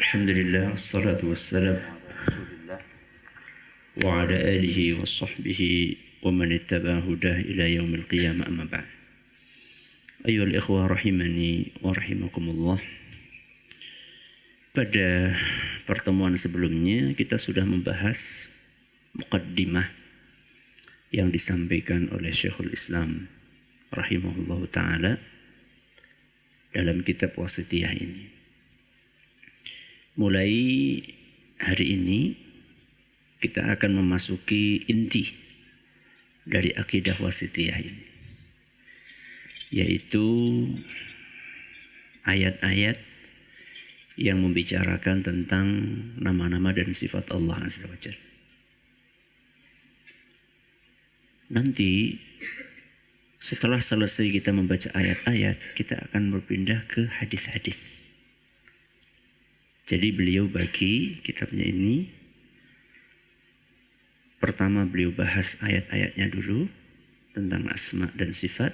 Alhamdulillah, wassalatu wassalam wa ala alihi wa sahbihi wa man ittaba hudah ila yaumil qiyamah, amma ba'd. Ayyuhal ikhwah rahimani wa rahimakumullah. Pada pertemuan sebelumnya kita sudah membahas muqaddimah yang disampaikan oleh Syekhul Islam rahimahullahu ta'ala dalam kitab Wasithiyah ini. Mulai hari ini kita akan memasuki inti dari akidah Wasithiyah ini, yaitu ayat-ayat yang membicarakan tentang nama-nama dan sifat Allah Azza wa Jalla. Nanti setelah selesai kita membaca ayat-ayat, kita akan berpindah ke hadis-hadis. Jadi beliau bagi kitabnya ini, pertama beliau bahas ayat-ayatnya dulu tentang asma dan sifat.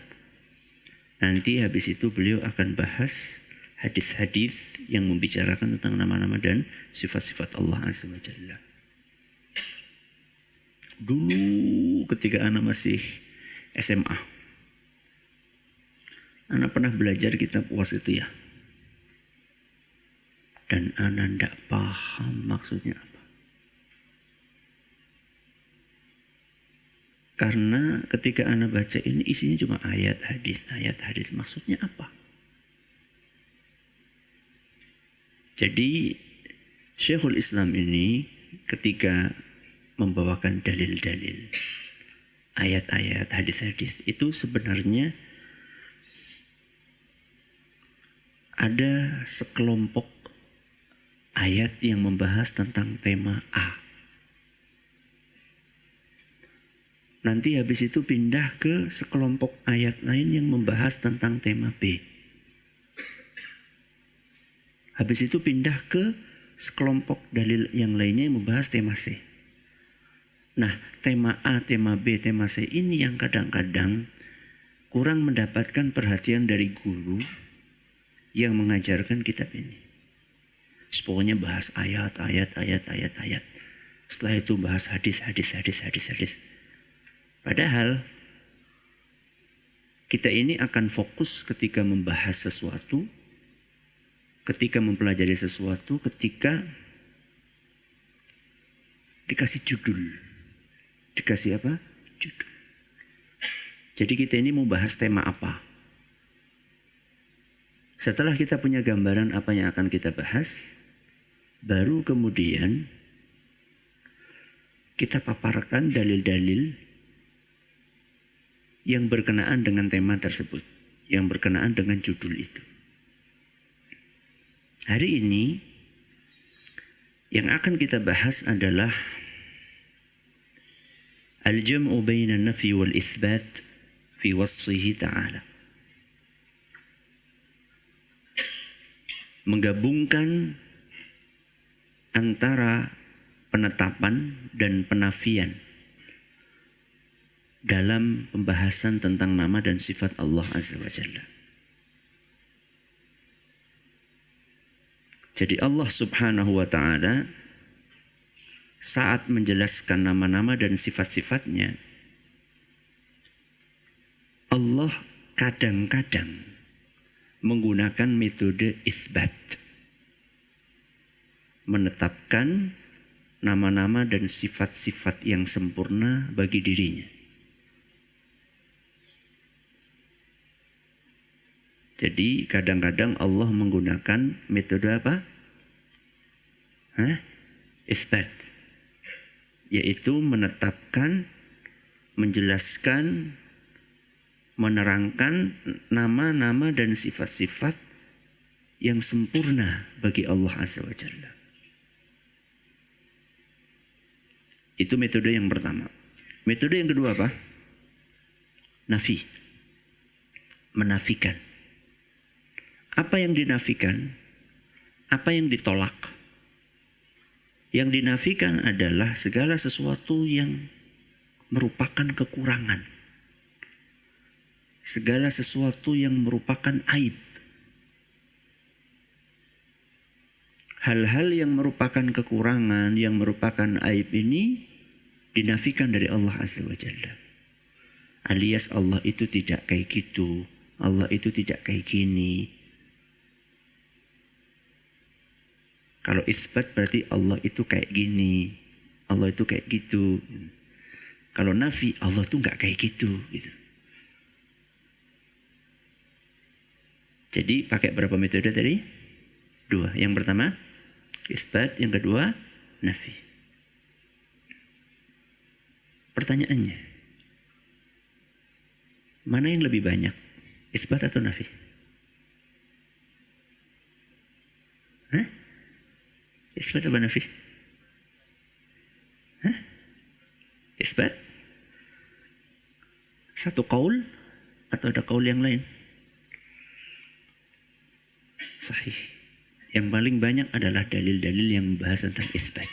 Nanti habis itu beliau akan bahas hadis-hadis yang membicarakan tentang nama-nama dan sifat-sifat Allah Azza wa Jalla. Dulu ketika anak masih SMA, anak pernah belajar kitab Wasithiyah. Dan ana tidak paham maksudnya apa. Karena ketika ana baca ini isinya cuma ayat hadis, maksudnya apa? Jadi Syekhul Islam ini ketika membawakan dalil-dalil, ayat-ayat, hadis-hadis, itu sebenarnya ada sekelompok ayat yang membahas tentang tema A. Nanti habis itu pindah ke sekelompok ayat lain yang membahas tentang tema B. Habis itu pindah ke sekelompok dalil yang lainnya yang membahas tema C. Nah, tema A, tema B, tema C ini yang kadang-kadang kurang mendapatkan perhatian dari guru yang mengajarkan kitab ini. Pokoknya bahas ayat. Setelah itu bahas hadis. Padahal kita ini akan fokus ketika membahas sesuatu, ketika mempelajari sesuatu, ketika dikasih judul. Dikasih apa? Judul. Jadi kita ini mau bahas tema apa? Setelah kita punya gambaran apa yang akan kita bahas, baru kemudian kita paparkan dalil-dalil yang berkenaan dengan tema tersebut, yang berkenaan dengan judul itu. Hari ini yang akan kita bahas adalah al-jam'u baina an-nafyi wal itsbat fi wasfihi ta'ala. Menggabungkan antara penetapan dan penafian dalam pembahasan tentang nama dan sifat Allah Azza wa Jalla. Jadi Allah Subhanahu wa ta'ala saat menjelaskan nama-nama dan sifat-sifatnya, Allah kadang-kadang menggunakan metode isbat, menetapkan nama-nama dan sifat-sifat yang sempurna bagi dirinya. Jadi kadang-kadang Allah menggunakan metode apa? Isbat, yaitu menetapkan, menjelaskan, menerangkan nama-nama dan sifat-sifat yang sempurna bagi Allah Azza wa Jalla. Itu metode yang pertama. Metode yang kedua apa? Nafi. Menafikan. Apa yang dinafikan? Apa yang ditolak? Yang dinafikan adalah segala sesuatu yang merupakan kekurangan. Segala sesuatu yang merupakan aib. hal-hal yang merupakan kekurangan, yang merupakan aib ini dinafikan dari Allah Azza wa Jalla. Alias Allah itu tidak kayak gitu, Allah itu tidak kayak gini. Kalau isbat berarti Allah itu kayak gini, Allah itu kayak gitu. Kalau nafi, Allah itu nggak kayak gitu. Jadi pakai berapa metode tadi? 2. Yang pertama isbat, yang kedua nafi. Pertanyaannya, mana yang lebih banyak? Isbat atau nafi? Hah? Isbat atau nafi? Hah? Isbat? Satu kaul atau ada kaul yang lain? Sahih. Yang paling banyak adalah dalil-dalil yang membahas tentang isbat.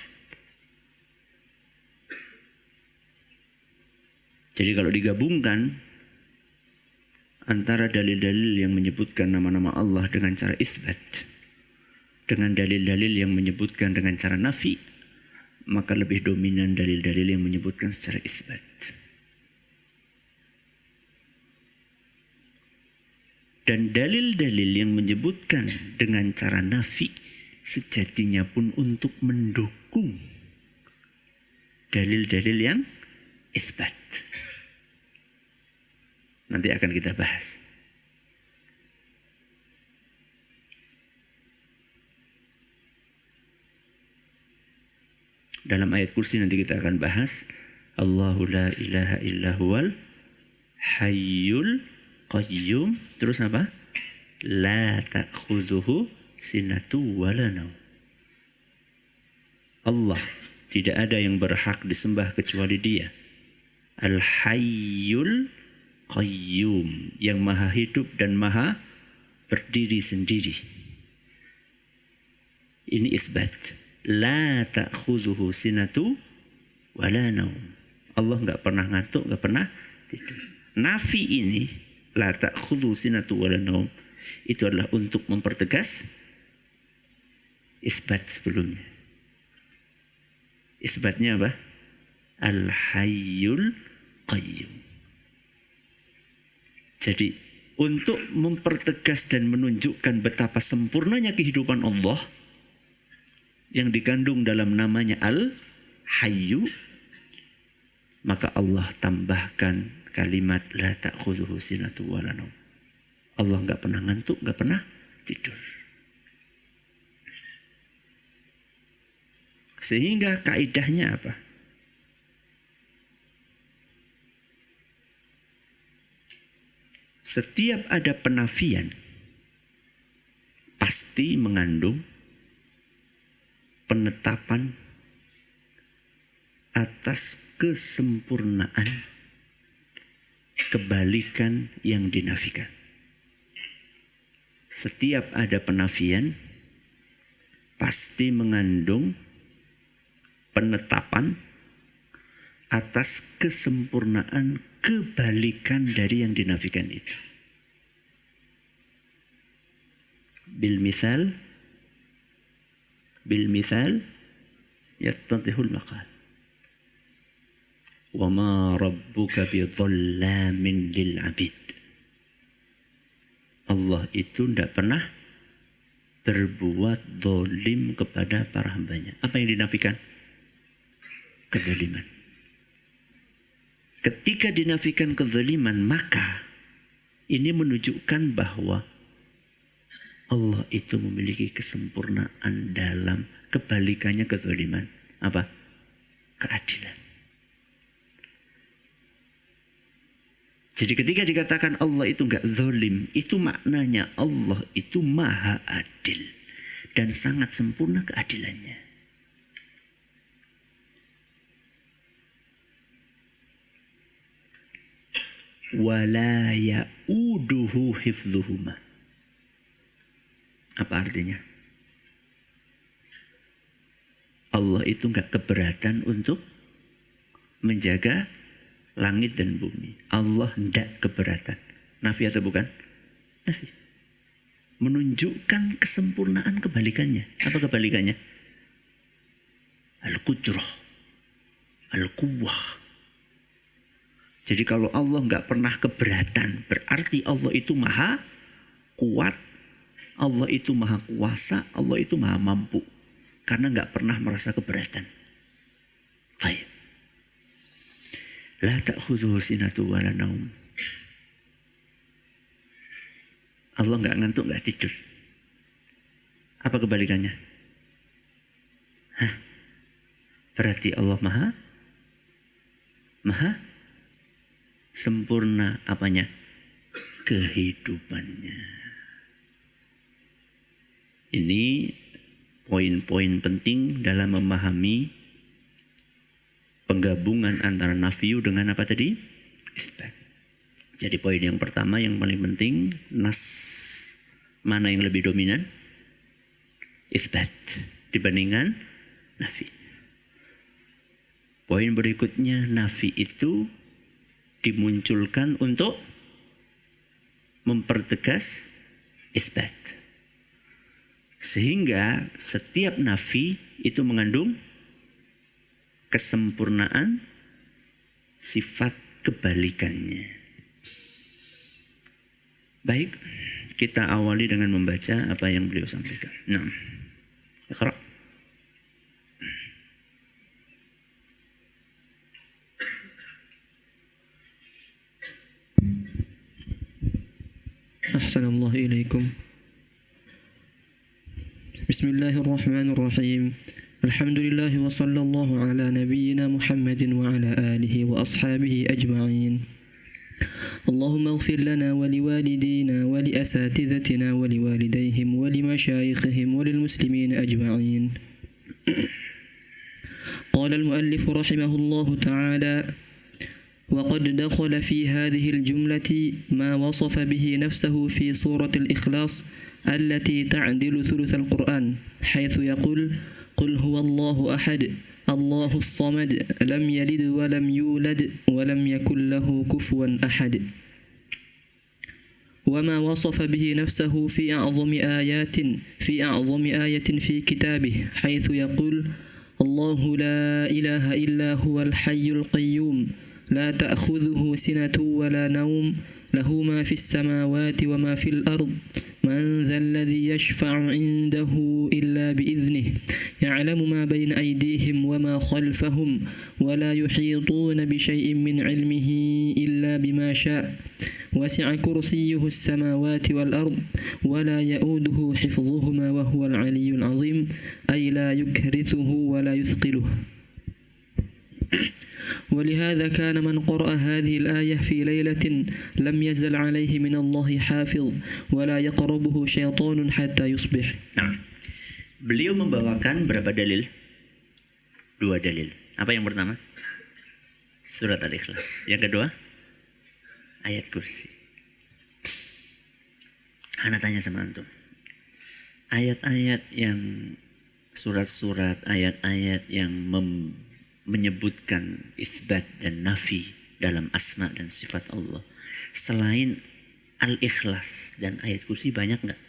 Jadi kalau digabungkan antara dalil-dalil yang menyebutkan nama-nama Allah dengan cara isbat dengan dalil-dalil yang menyebutkan dengan cara nafi, maka lebih dominan dalil-dalil yang menyebutkan secara isbat. Dan dalil-dalil yang menyebutkan dengan cara nafi sejatinya pun untuk mendukung dalil-dalil yang isbat. Nanti akan kita bahas. Dalam ayat kursi nanti kita akan bahas Allahu la ilaha illa huwal hayyul qayyum. Terus apa? La ta'khudhuhu sinatu wala naum. Allah tidak ada yang berhak disembah kecuali Dia. Al-hayyul qayyum, yang maha hidup dan maha berdiri sendiri. Ini isbat. La ta'khudhuhu sinatu wala naum. Allah enggak pernah ngantuk, enggak pernah tidur. Nafi ini, la ta'khudhuhu sinatu wala naum, itu adalah untuk mempertegas isbat sebelumnya. Isbatnya apa? Al-hayyul qayyum. Jadi untuk mempertegas dan menunjukkan betapa sempurnanya kehidupan Allah yang dikandung dalam namanya Al-Hayyu, maka Allah tambahkan kalimat la ta'khudhuhu sinatu wala naum. Allah enggak pernah ngantuk, enggak pernah tidur. Sehingga kaidahnya apa? Setiap ada penafian pasti mengandung penetapan atas kesempurnaan kebalikan yang dinafikan. Setiap ada penafian pasti mengandung penetapan atas kesempurnaan kebalikan dari yang dinafikan itu. Bil misal yattadihul maqal. Wa ma rabbuka bidhallamin lil 'abid. Allah itu tidak pernah berbuat zalim kepada para hambanya. Apa yang dinafikan? Kezaliman. Ketika dinafikan kezaliman, maka ini menunjukkan bahwa Allah itu memiliki kesempurnaan dalam kebalikannya kezaliman. Apa? Keadilan. Jadi ketika dikatakan Allah itu enggak zalim, itu maknanya Allah itu maha adil dan sangat sempurna keadilannya. Wala ya'uduhu hifdhuhuma. Apa artinya? Allah itu enggak keberatan untuk menjaga langit dan bumi. Allah tidak keberatan. Nafi atau bukan? Nafi. menunjukkan kesempurnaan kebalikannya. Apa kebalikannya? Al-Qudrah, Al-Quwwah. Jadi kalau Allah nggak pernah keberatan, berarti Allah itu maha kuat, Allah itu maha kuasa, Allah itu maha mampu. Karena nggak pernah merasa keberatan. Baik. La ta'khudhuhu sinatu wa la naum. Allah nggak ngantuk, nggak tidur. Apa kebalikannya? Berarti Allah maha sempurna apanya? Kehidupannya. Ini poin-poin penting dalam memahami penggabungan antara nafyu dengan apa tadi? Isbat. Jadi poin yang pertama yang paling penting, nas mana yang lebih dominan? Isbat dibandingkan nafi. Poin berikutnya, nafi itu dimunculkan untuk mempertegas isbat. Sehingga setiap nafi itu mengandung kesempurnaan sifat kebalikannya. Baik, kita awali dengan membaca apa yang beliau sampaikan. Nah, Iqra. Ahsanallahu ilaikum. Bismillahirrahmanirrahim. Alhamdulillah wa sallallahu ala nabiyyina Muhammadin wa ala alihi wa ashabihi ajma'in. اللهم اغفر لنا ولوالدينا ولأساتذتنا ولوالديهم ولمشايخهم وللمسلمين أجمعين. قال المؤلف رحمه الله تعالى: وقد دخل في هذه الجملة ما وصف به نفسه في سورة الإخلاص التي تعدل ثلث القرآن، حيث يقول: قل هو الله أحد الله الصمد لم يلد ولم يولد ولم يكن له كفوا أحد. وما وصف به نفسه في أعظم آية في كتابه، حيث يقول: الله لا إله إلا هو الحي القيوم لا تأخذه سنة ولا نوم له ما في السماوات وما في الأرض من ذا الذي يشفع عنده إلا بإذنه يعلم ما بين أيديهم وما خلفهم ولا يحيطون بشيء من علمه إلا بما شاء وسع كرسيه السماوات والأرض ولا يؤوده حفظهما وهو العلي العظيم أي لا يكرثه ولا يثقله. ولهذا كان من قرأ هذه الآية في ليلة لم يزل عليه من الله حافظ ولا يقربه شيطان حتى يصبح. Nah, beliau membawakan berapa dalil? 2 dalil. Apa yang pertama? Surat Al-Ikhlas. Yang kedua? Ayat kursi. Ana tanya sama antum. Ayat-ayat yang surat-surat, ayat-ayat yang menyebutkan isbat dan nafi dalam asma dan sifat Allah selain Al-Ikhlas dan ayat kursi banyak nggak?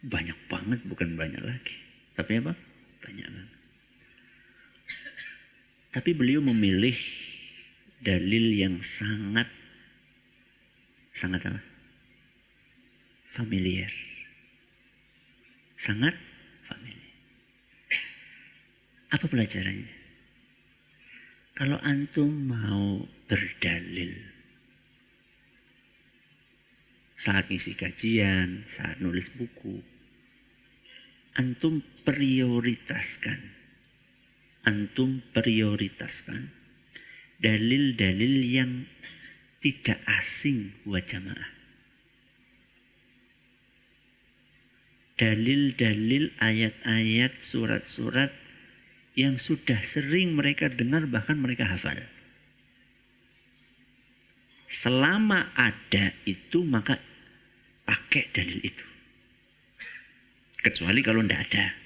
Banyak banget, bukan banyak lagi. Tapi apa? Banyak banget. Tapi beliau memilih dalil yang sangat apa? Familiar. Sangat familiar. Apa pelajarannya? Kalau antum mau berdalil saat ngisi kajian, saat nulis buku, antum prioritaskan dalil-dalil yang tidak asing buat jamaah. Dalil-dalil ayat-ayat surat-surat yang sudah sering mereka dengar, bahkan mereka hafal. Selama ada itu maka pakai dalil itu. Kecuali kalau tidak ada.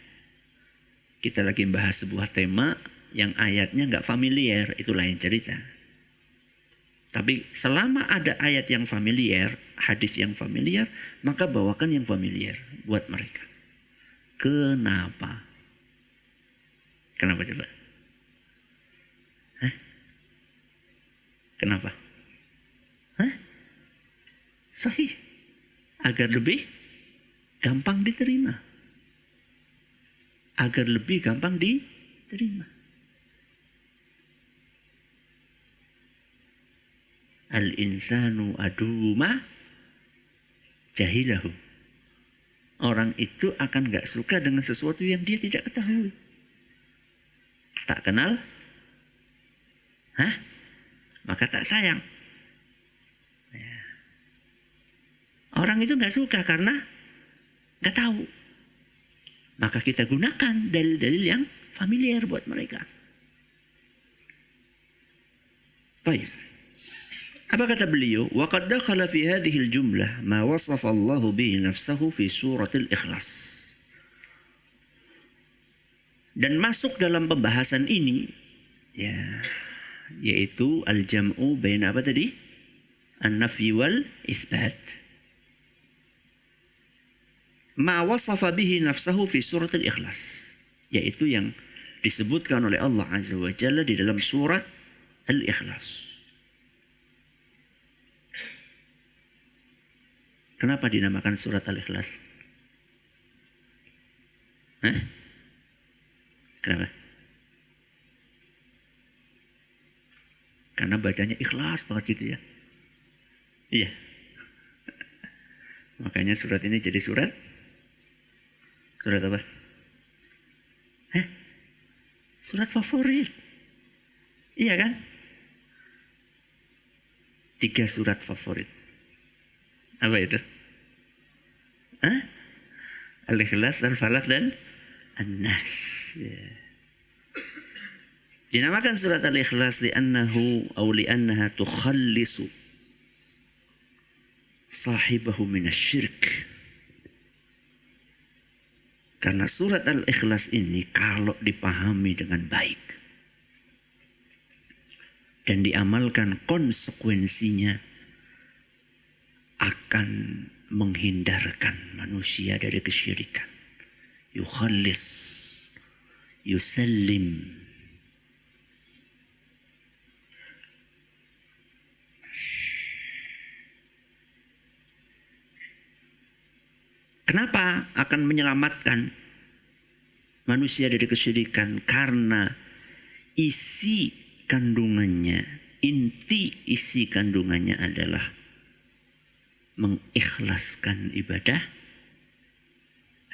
Kita lagi bahas sebuah tema yang ayatnya nggak familiar, itu lain cerita. Tapi selama ada ayat yang familiar, hadis yang familiar, maka bawakan yang familiar buat mereka. Kenapa? Kenapa coba? Hah? Kenapa? Hah? Sahih. Agar lebih gampang diterima. Agar lebih gampang diterima. Al-insanu aduma jahilahu. Orang itu akan gak suka dengan sesuatu yang dia tidak ketahui. Tak kenal, maka tak sayang. Ya. Orang itu gak suka karena gak tahu. Maka kita gunakan dalil-dalil yang familiar buat mereka. Baik. Apa kata beliau? Wa qad dakhala fi hadhihi al-jumlah ma wasafa Allah bihi nafsahu fi surat al-Ikhlas. Dan masuk dalam pembahasan ini ya, yaitu al-jam'u baina apa tadi? An-nafyi wal itsbat. Ma wasafa bihi nafsahu fi surat al-Ikhlas, yaitu yang disebutkan oleh Allah Azza wa Jalla di dalam surat Al-Ikhlas. Kenapa dinamakan surat Al-Ikhlas? Kenapa? Karena bacanya ikhlas banget gitu ya. Iya. Makanya surat ini jadi surat apa? Surat favorit. Iya kan? 3 surat favorit. Apa itu? Al-Ikhlas, Al-Falaq dan An-Nas. Ya. Dinamakan surat Al-Ikhlas li'annahu aw li'annaha tukhallisu sahibahu minasyirk. Karena surat Al-Ikhlas ini kalau dipahami dengan baik dan diamalkan konsekuensinya akan menghindarkan manusia dari kesyirikan. Yukhallis, yusallim. Kenapa akan menyelamatkan manusia dari kesyirikan? Karena isi kandungannya, inti isi kandungannya adalah mengikhlaskan ibadah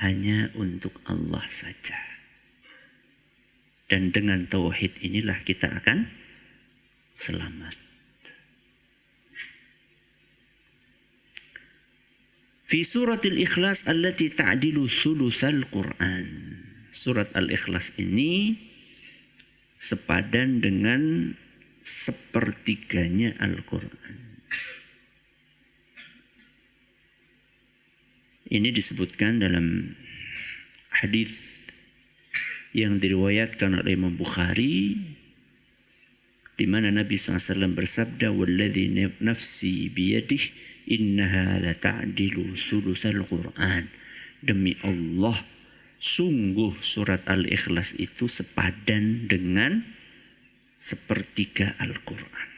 hanya untuk Allah saja. Dan dengan tauhid inilah kita akan selamat. Fi suratil Ikhlas allati ta'dilu thulutsal Qur'an. Surat Al-Ikhlas ini sepadan dengan sepertiganya Al-Quran. Ini disebutkan dalam hadis yang diriwayatkan oleh Imam Bukhari, di mana Nabi SAW bersabda, "Walladzi nafsi biyadihi innaha la ta'dilu thulutsal Qur'an." Demi Allah, sungguh surat Al-Ikhlas itu sepadan dengan sepertiga Al-Quran.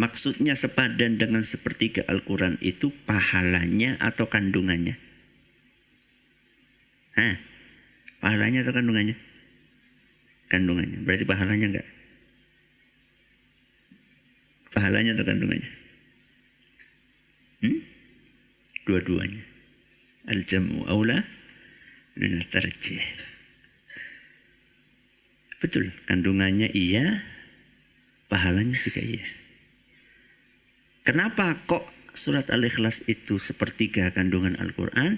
Maksudnya sepadan dengan sepertiga Al-Quran itu pahalanya atau kandungannya? Pahalanya atau kandungannya? Kandungannya. Berarti pahalanya enggak? Pahalanya atau kandungannya? Dua-duanya. Al-jam'u aula min at-tarjih. Betul, kandungannya iya, pahalanya juga iya. Kenapa kok surat Al-Ikhlas itu sepertiga kandungan Al-Quran?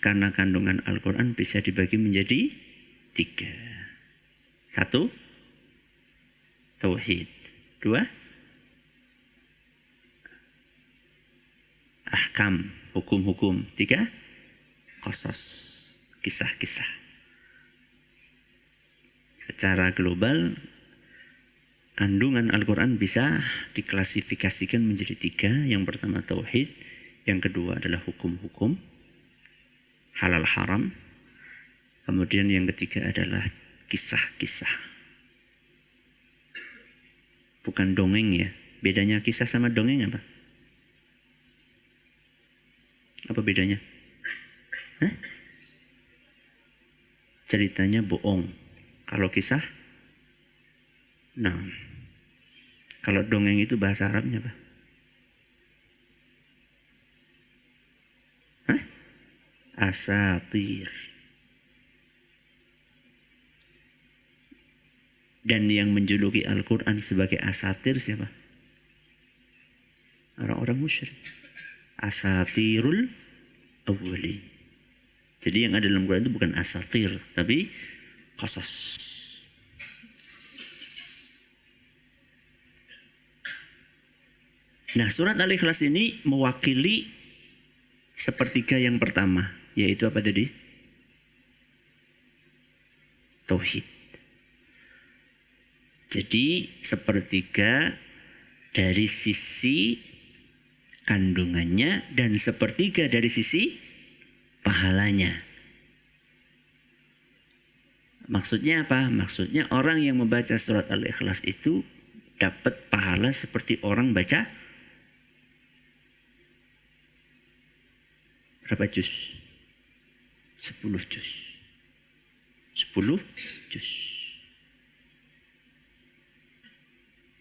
Karena kandungan Al-Quran bisa dibagi menjadi 3. 1, tauhid. 2, ahkam, hukum-hukum. 3, qasas, kisah-kisah. Secara global kandungan Al-Quran bisa diklasifikasikan menjadi 3. Yang pertama tauhid, yang kedua adalah hukum-hukum halal haram, kemudian yang ketiga adalah kisah-kisah. Bukan dongeng ya. Bedanya kisah sama dongeng apa? Apa bedanya? Hah? Ceritanya bohong. Kalau kisah, nah, kalau dongeng itu bahasa Arabnya apa? Hah? Asatir. Dan yang menjuluki Al-Quran sebagai asatir siapa? Orang-orang musyrik. Asatirul awwalin. Jadi yang ada dalam Quran itu bukan asatir, tapi qasas. Nah, surat Al-Ikhlas ini mewakili sepertiga yang pertama, yaitu apa tadi? Tauhid. Jadi sepertiga dari sisi kandungannya dan sepertiga dari sisi pahalanya. Maksudnya apa? Maksudnya orang yang membaca surat Al-Ikhlas itu dapat pahala seperti orang baca berapa juz? 10 juz. 10 juz.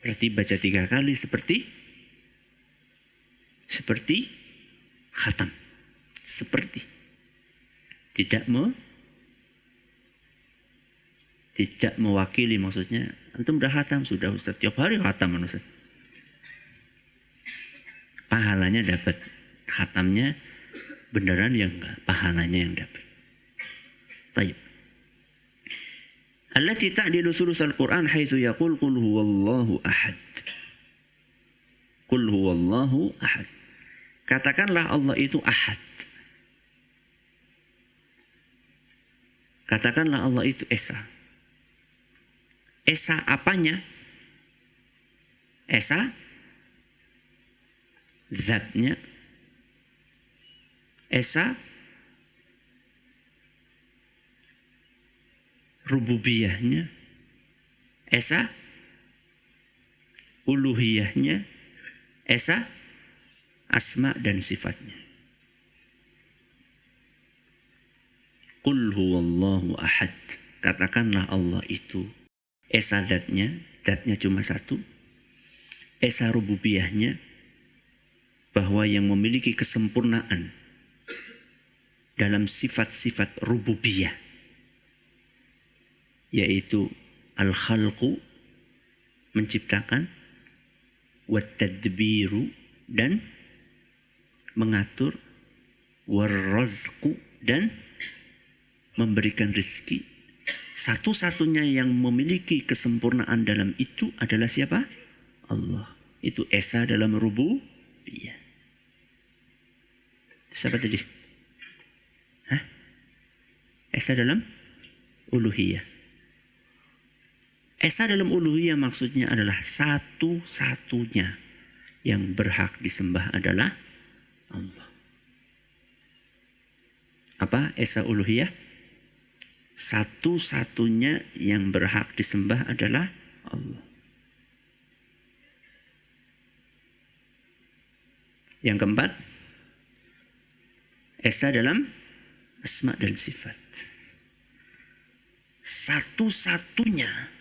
Berarti baca 3 kali seperti khatam. Seperti. Tidak mewakili, maksudnya antum udah khatam, sudah Ustaz, tiap hari khatam Ustaz. Pahalanya dapat, khatamnya beneran yang enggak, pahalanya yang dapat. Baik. Allati ta'dilu thulutsal Qur'an haitsu yaqul qul huwallahu ahad. Qul huwallahu ahad. Katakanlah Allah itu ahad. Katakanlah Allah itu esa. Esa apanya? Esa zatnya. Esa rububiyahnya. Esa uluhiyahnya. Esa asma dan sifatnya. Qul huwallahu ahad. Katakanlah Allah itu esa zatnya cuma satu. Esa rububiyahnya, bahwa yang memiliki kesempurnaan dalam sifat-sifat rububiyah, yaitu al-khalqu, menciptakan, wat-tadbiru, dan mengatur, war-razqu, dan memberikan rezeki. Satu-satunya yang memiliki kesempurnaan dalam itu adalah siapa? Allah. Itu esa dalam rububiyah. Siapa tadi? Hah? Esa dalam uluhiyah. Esa dalam uluhiyah maksudnya adalah satu-satunya yang berhak disembah adalah Allah. Apa esa uluhiyah? Satu-satunya yang berhak disembah adalah Allah. Yang keempat, esa dalam asma dan sifat. Satu-satunya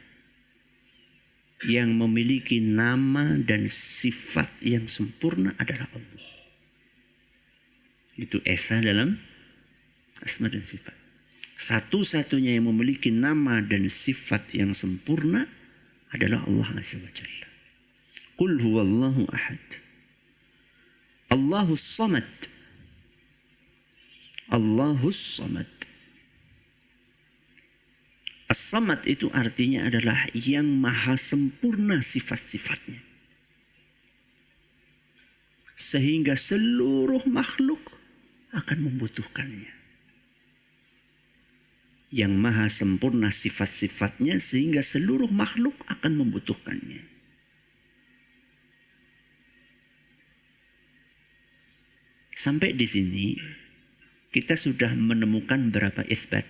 yang memiliki nama dan sifat yang sempurna adalah Allah. Itu esa dalam asma dan sifat. Satu-satunya yang memiliki nama dan sifat yang sempurna adalah Allah Azza wa Jalla. Qul huwallahu ahad. Allahus samad. Allahus samad. As-samad itu artinya adalah yang maha sempurna sifat-sifatnya. Sehingga seluruh makhluk akan membutuhkannya. yang maha sempurna sifat-sifatnya sehingga seluruh makhluk akan membutuhkannya. Sampai di sini kita sudah menemukan berapa isbat?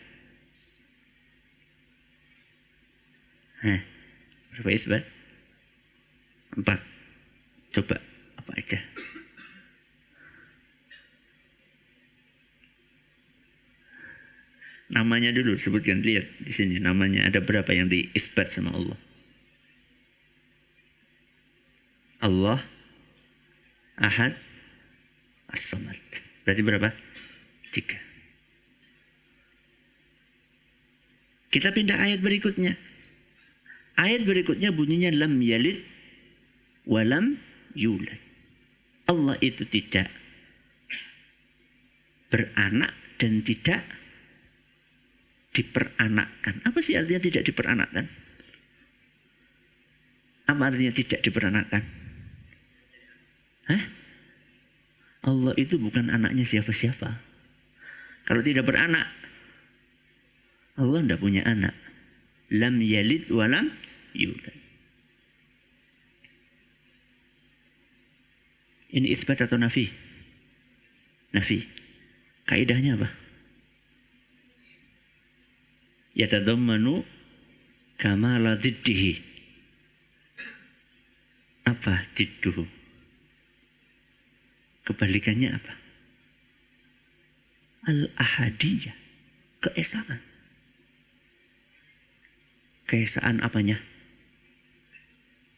Berapa isbat? 4. Coba apa aja? Namanya dulu sebutkan, lihat di sini namanya ada berapa yang diisbat sama Allah. Allah Ahad As-Samad. Berarti berapa? 3. Kita pindah ayat berikutnya. Ayat berikutnya bunyinya lam yalid walam yulad. Allah itu tidak beranak dan tidak diperanakkan. Apa sih artinya tidak diperanakkan? Apa artinya tidak diperanakkan? Allah itu bukan anaknya siapa-siapa. Kalau tidak beranak, Allah tidak punya anak. Lam yalid walam yulad. Ini isbat atau nafi? Nafi. Kaidahnya apa? Yatadammanu kamala diddihi. Apa didduhu? Kebalikannya apa? Al-ahadiyah. Keesaan. Keesaan apanya?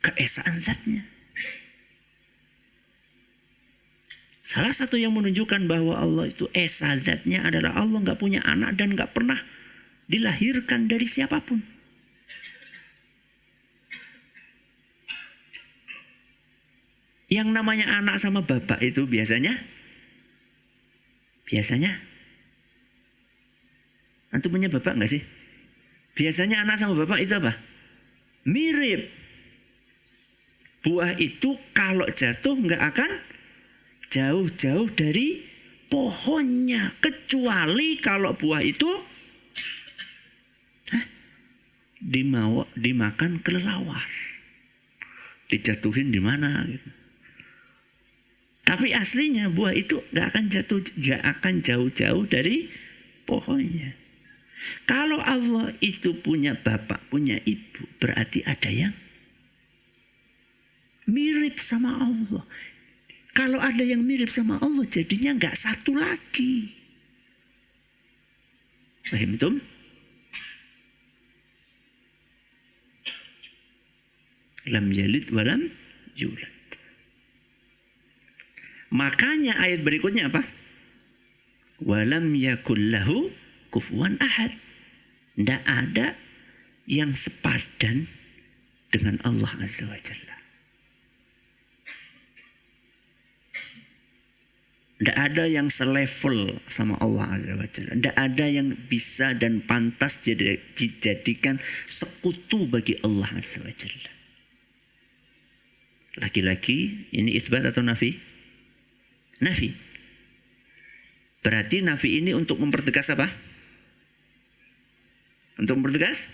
Keesaan zatnya. Salah satu yang menunjukkan bahwa Allah itu esa zatnya adalah Allah nggak punya anak dan nggak pernah dilahirkan dari siapapun. Yang namanya anak sama bapak itu biasanya antum punya bapak nggak sih? Biasanya anak sama bapak itu apa? Mirip. Buah itu kalau jatuh nggak akan jauh-jauh dari pohonnya, kecuali kalau buah itu dimakan kelelawar, dijatuhin di mana gitu. Tapi aslinya buah itu nggak akan jauh-jauh dari pohonnya. Kalau Allah itu punya bapak, punya ibu, berarti ada yang mirip sama Allah. Kalau ada yang mirip sama Allah, jadinya nggak satu lagi. Paham tuh? Lam yalid walam yulad. Makanya ayat berikutnya apa? Walam yakul lahu kufuwan ahad. Tidak ada yang sepadan dengan Allah Azza wa Jalla. Tidak ada yang selevel sama Allah Azza wa Jalla. Tidak ada yang bisa dan pantas dijadikan sekutu bagi Allah Azza wa Jalla. Lagi-lagi ini isbat atau nafi? Nafi. Berarti nafi ini untuk mempertegas apa? Untuk mempertegas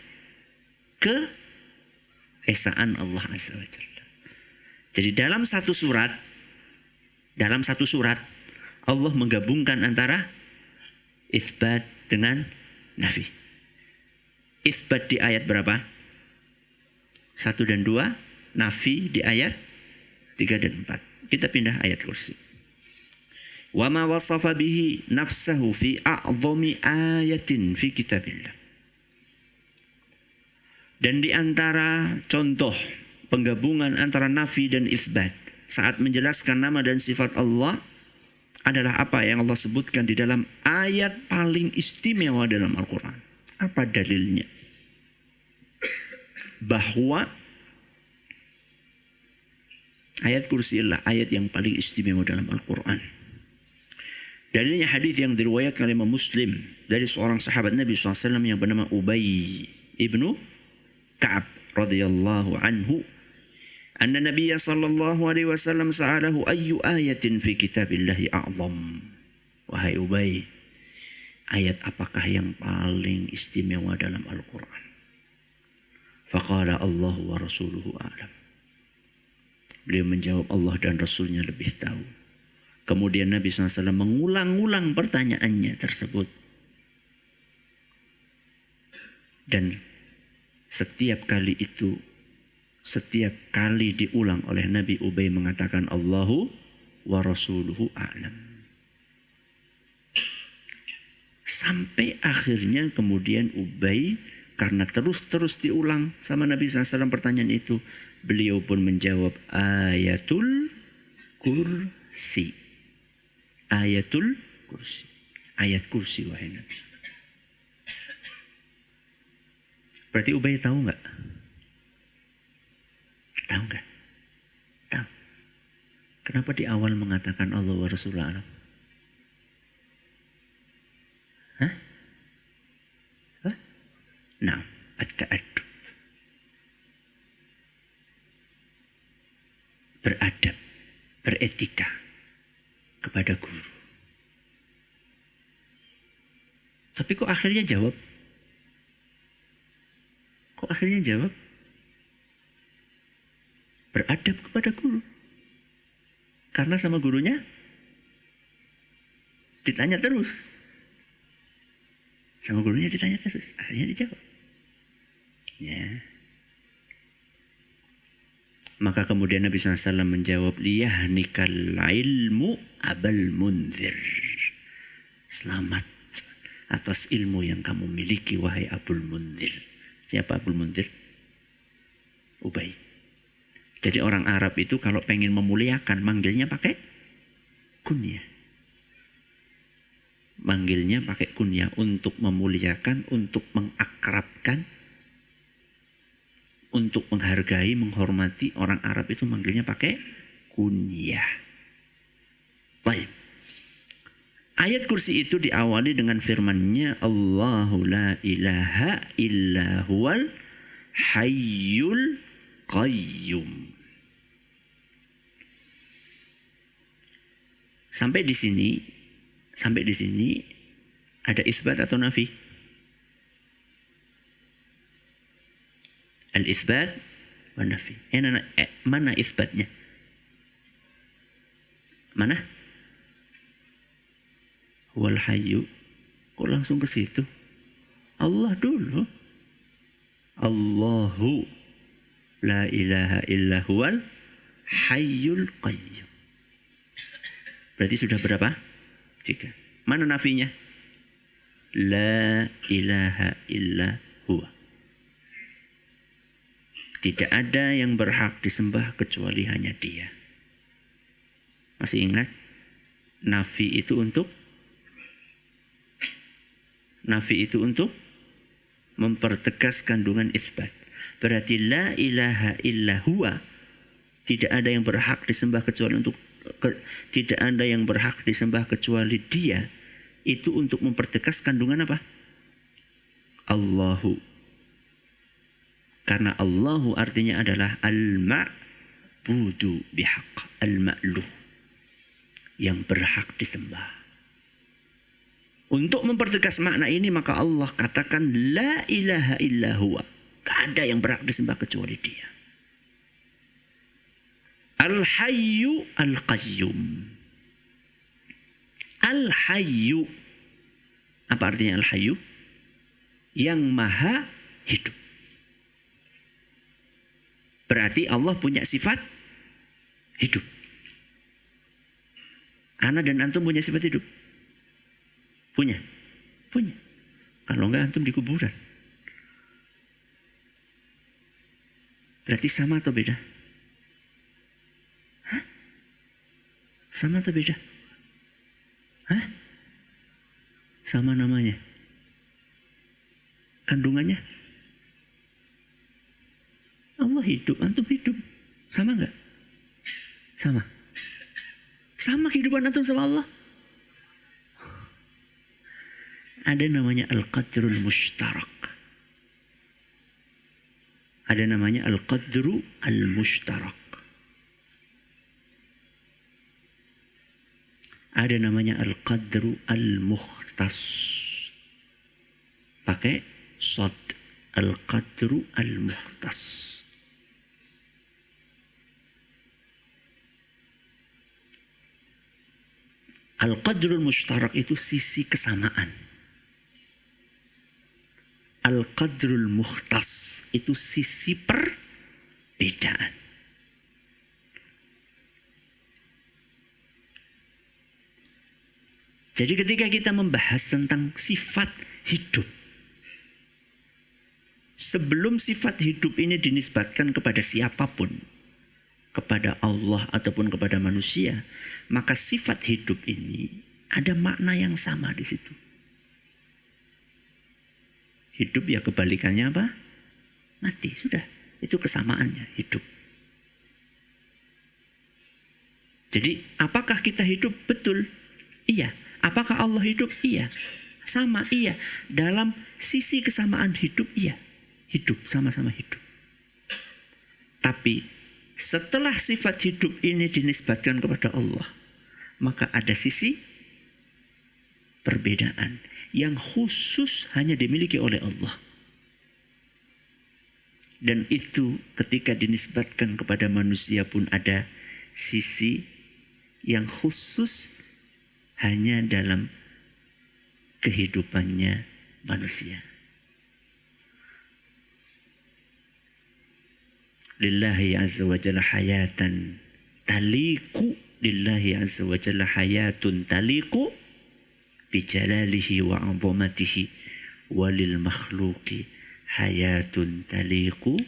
keesaan Allah Azza wa Jalla. Jadi dalam satu surat Allah menggabungkan antara isbat dengan nafi. Isbat di ayat berapa? 1 dan 2, nafi di ayat 3 dan 4. Kita pindah ayat kursi. Wa ma wasafa bihi nafsahu fi a'dhami ayatin fi kitabillah. Dan di antara contoh penggabungan antara nafi dan isbat saat menjelaskan nama dan sifat Allah adalah apa yang Allah sebutkan di dalam ayat paling istimewa dalam Al-Quran. Apa dalilnya? Bahwa ayat kursi adalah ayat yang paling istimewa dalam Al-Quran. Dalilnya hadis yang diriwayatkan oleh Imam Muslim dari seorang sahabat Nabi SAW yang bernama Ubay ibnu Ka'ab radhiyallahu anhu. Anna Nabiya sallallahu alaihi wasallam sa'alahu ayyu ayatin fi kitabillahi a'zam. Wahai Ubay, ayat apakah yang paling istimewa dalam Al-Quran? Faqala Allah wa rasuluhu a'lam. Beliau menjawab, Allah dan Rasulnya lebih tahu. Kemudian Nabi SAW mengulang-ulang pertanyaannya tersebut. Dan setiap kali diulang oleh Nabi, Ubay mengatakan Allahu wa rasuluhu a'lam. Sampai akhirnya kemudian Ubay, karena terus diulang sama Nabi SAW pertanyaan itu, beliau pun menjawab ayatul kursi. Ayatul kursi. Ayat kursi, wahai Nabi. Berarti Ubay tahu nggak? Tahu nggak? Tahu. Kenapa di awal mengatakan Allah wa Rasulullah alam? Hah? Nah, at-ta'addub. Beradab, beretika kepada guru. Tapi kok akhirnya jawab? Beradab kepada guru. Karena sama gurunya ditanya terus. Akhirnya dijawab. Ya. Maka kemudian Nabi SAW menjawab, liyahnikal ilmu abal munzir. Selamat atas ilmu yang kamu miliki, wahai Abul Munzir. Siapa Abul Munzir? Ubay. Jadi orang Arab itu kalau pengen memuliakan, manggilnya pakai kunyah. Manggilnya pakai kunyah untuk memuliakan, untuk mengakrabkan, untuk menghargai, menghormati. Orang Arab itu manggilnya pakai kunyah. Baik. Ayat kursi itu diawali dengan firman-Nya, Allahu la ilaha illa huwal hayyul qayyum. Sampai di sini ada isbat atau nafi? Al-isbat wa nafi. Mana isbatnya? Mana? Wal hayyu. Kok langsung ke situ? Allah dulu. Allahu la ilaha illa huwal hayyul qayyum. Berarti sudah berapa? 3. Mana nafinya? La ilaha illa huwa. Tidak ada yang berhak disembah kecuali hanya Dia. Masih ingat? Nafi itu untuk mempertegas kandungan isbat. Berarti la ilaha illa huwa. Tidak ada yang berhak disembah kecuali tidak ada yang berhak disembah kecuali Dia. Itu untuk mempertegas kandungan apa? Allahu. Karena Allahu artinya adalah al-ma'budu bihaq, al-ma'luh, yang berhak disembah. Untuk mempertegas makna ini maka Allah katakan la ilaha illa huwa. Gak ada yang berhak disembah kecuali Dia. Al-hayyu al-qayyum. Al-hayyu. Apa artinya al-hayyu? Yang maha hidup. Berarti Allah punya sifat hidup. Ana dan antum punya sifat hidup? Punya? Punya. Kalau enggak antum di kuburan. Berarti sama atau beda? Hah? Sama atau beda? Hah? Sama namanya. Kandungannya? Allah hidup, antum hidup. Sama enggak? Sama. Sama kehidupan antum sama Allah. Ada namanya al-qadrul mushtarak. Ada namanya al-qadru al-mushtarak. Ada namanya al-qadru al-mukhtas. pakai shad, al-qadru al-mukhtas. Al-qadrul mushtarak itu sisi kesamaan. Al-qadrul mukhtas itu sisi perbedaan. Jadi ketika kita membahas tentang sifat hidup, sebelum sifat hidup ini dinisbatkan kepada siapapun, kepada Allah ataupun kepada manusia, maka sifat hidup ini ada makna yang sama di situ. Hidup ya kebalikannya apa? Mati, sudah. Itu kesamaannya, hidup. Jadi apakah kita hidup? Betul. Iya. Apakah Allah hidup? Iya. Sama, iya. Dalam sisi kesamaan hidup, iya. Hidup, sama-sama hidup. Tapi setelah sifat hidup ini dinisbatkan kepada Allah, maka ada sisi perbedaan yang khusus hanya dimiliki oleh Allah. Dan itu ketika dinisbatkan kepada manusia pun ada sisi yang khusus hanya dalam kehidupannya manusia. Lillahi azza wa jalla hayatan taliku, lillahi azza wa jalla hayatun taliku bijalalihi wa 'azamatihi, walil makhluqi hayatun taliku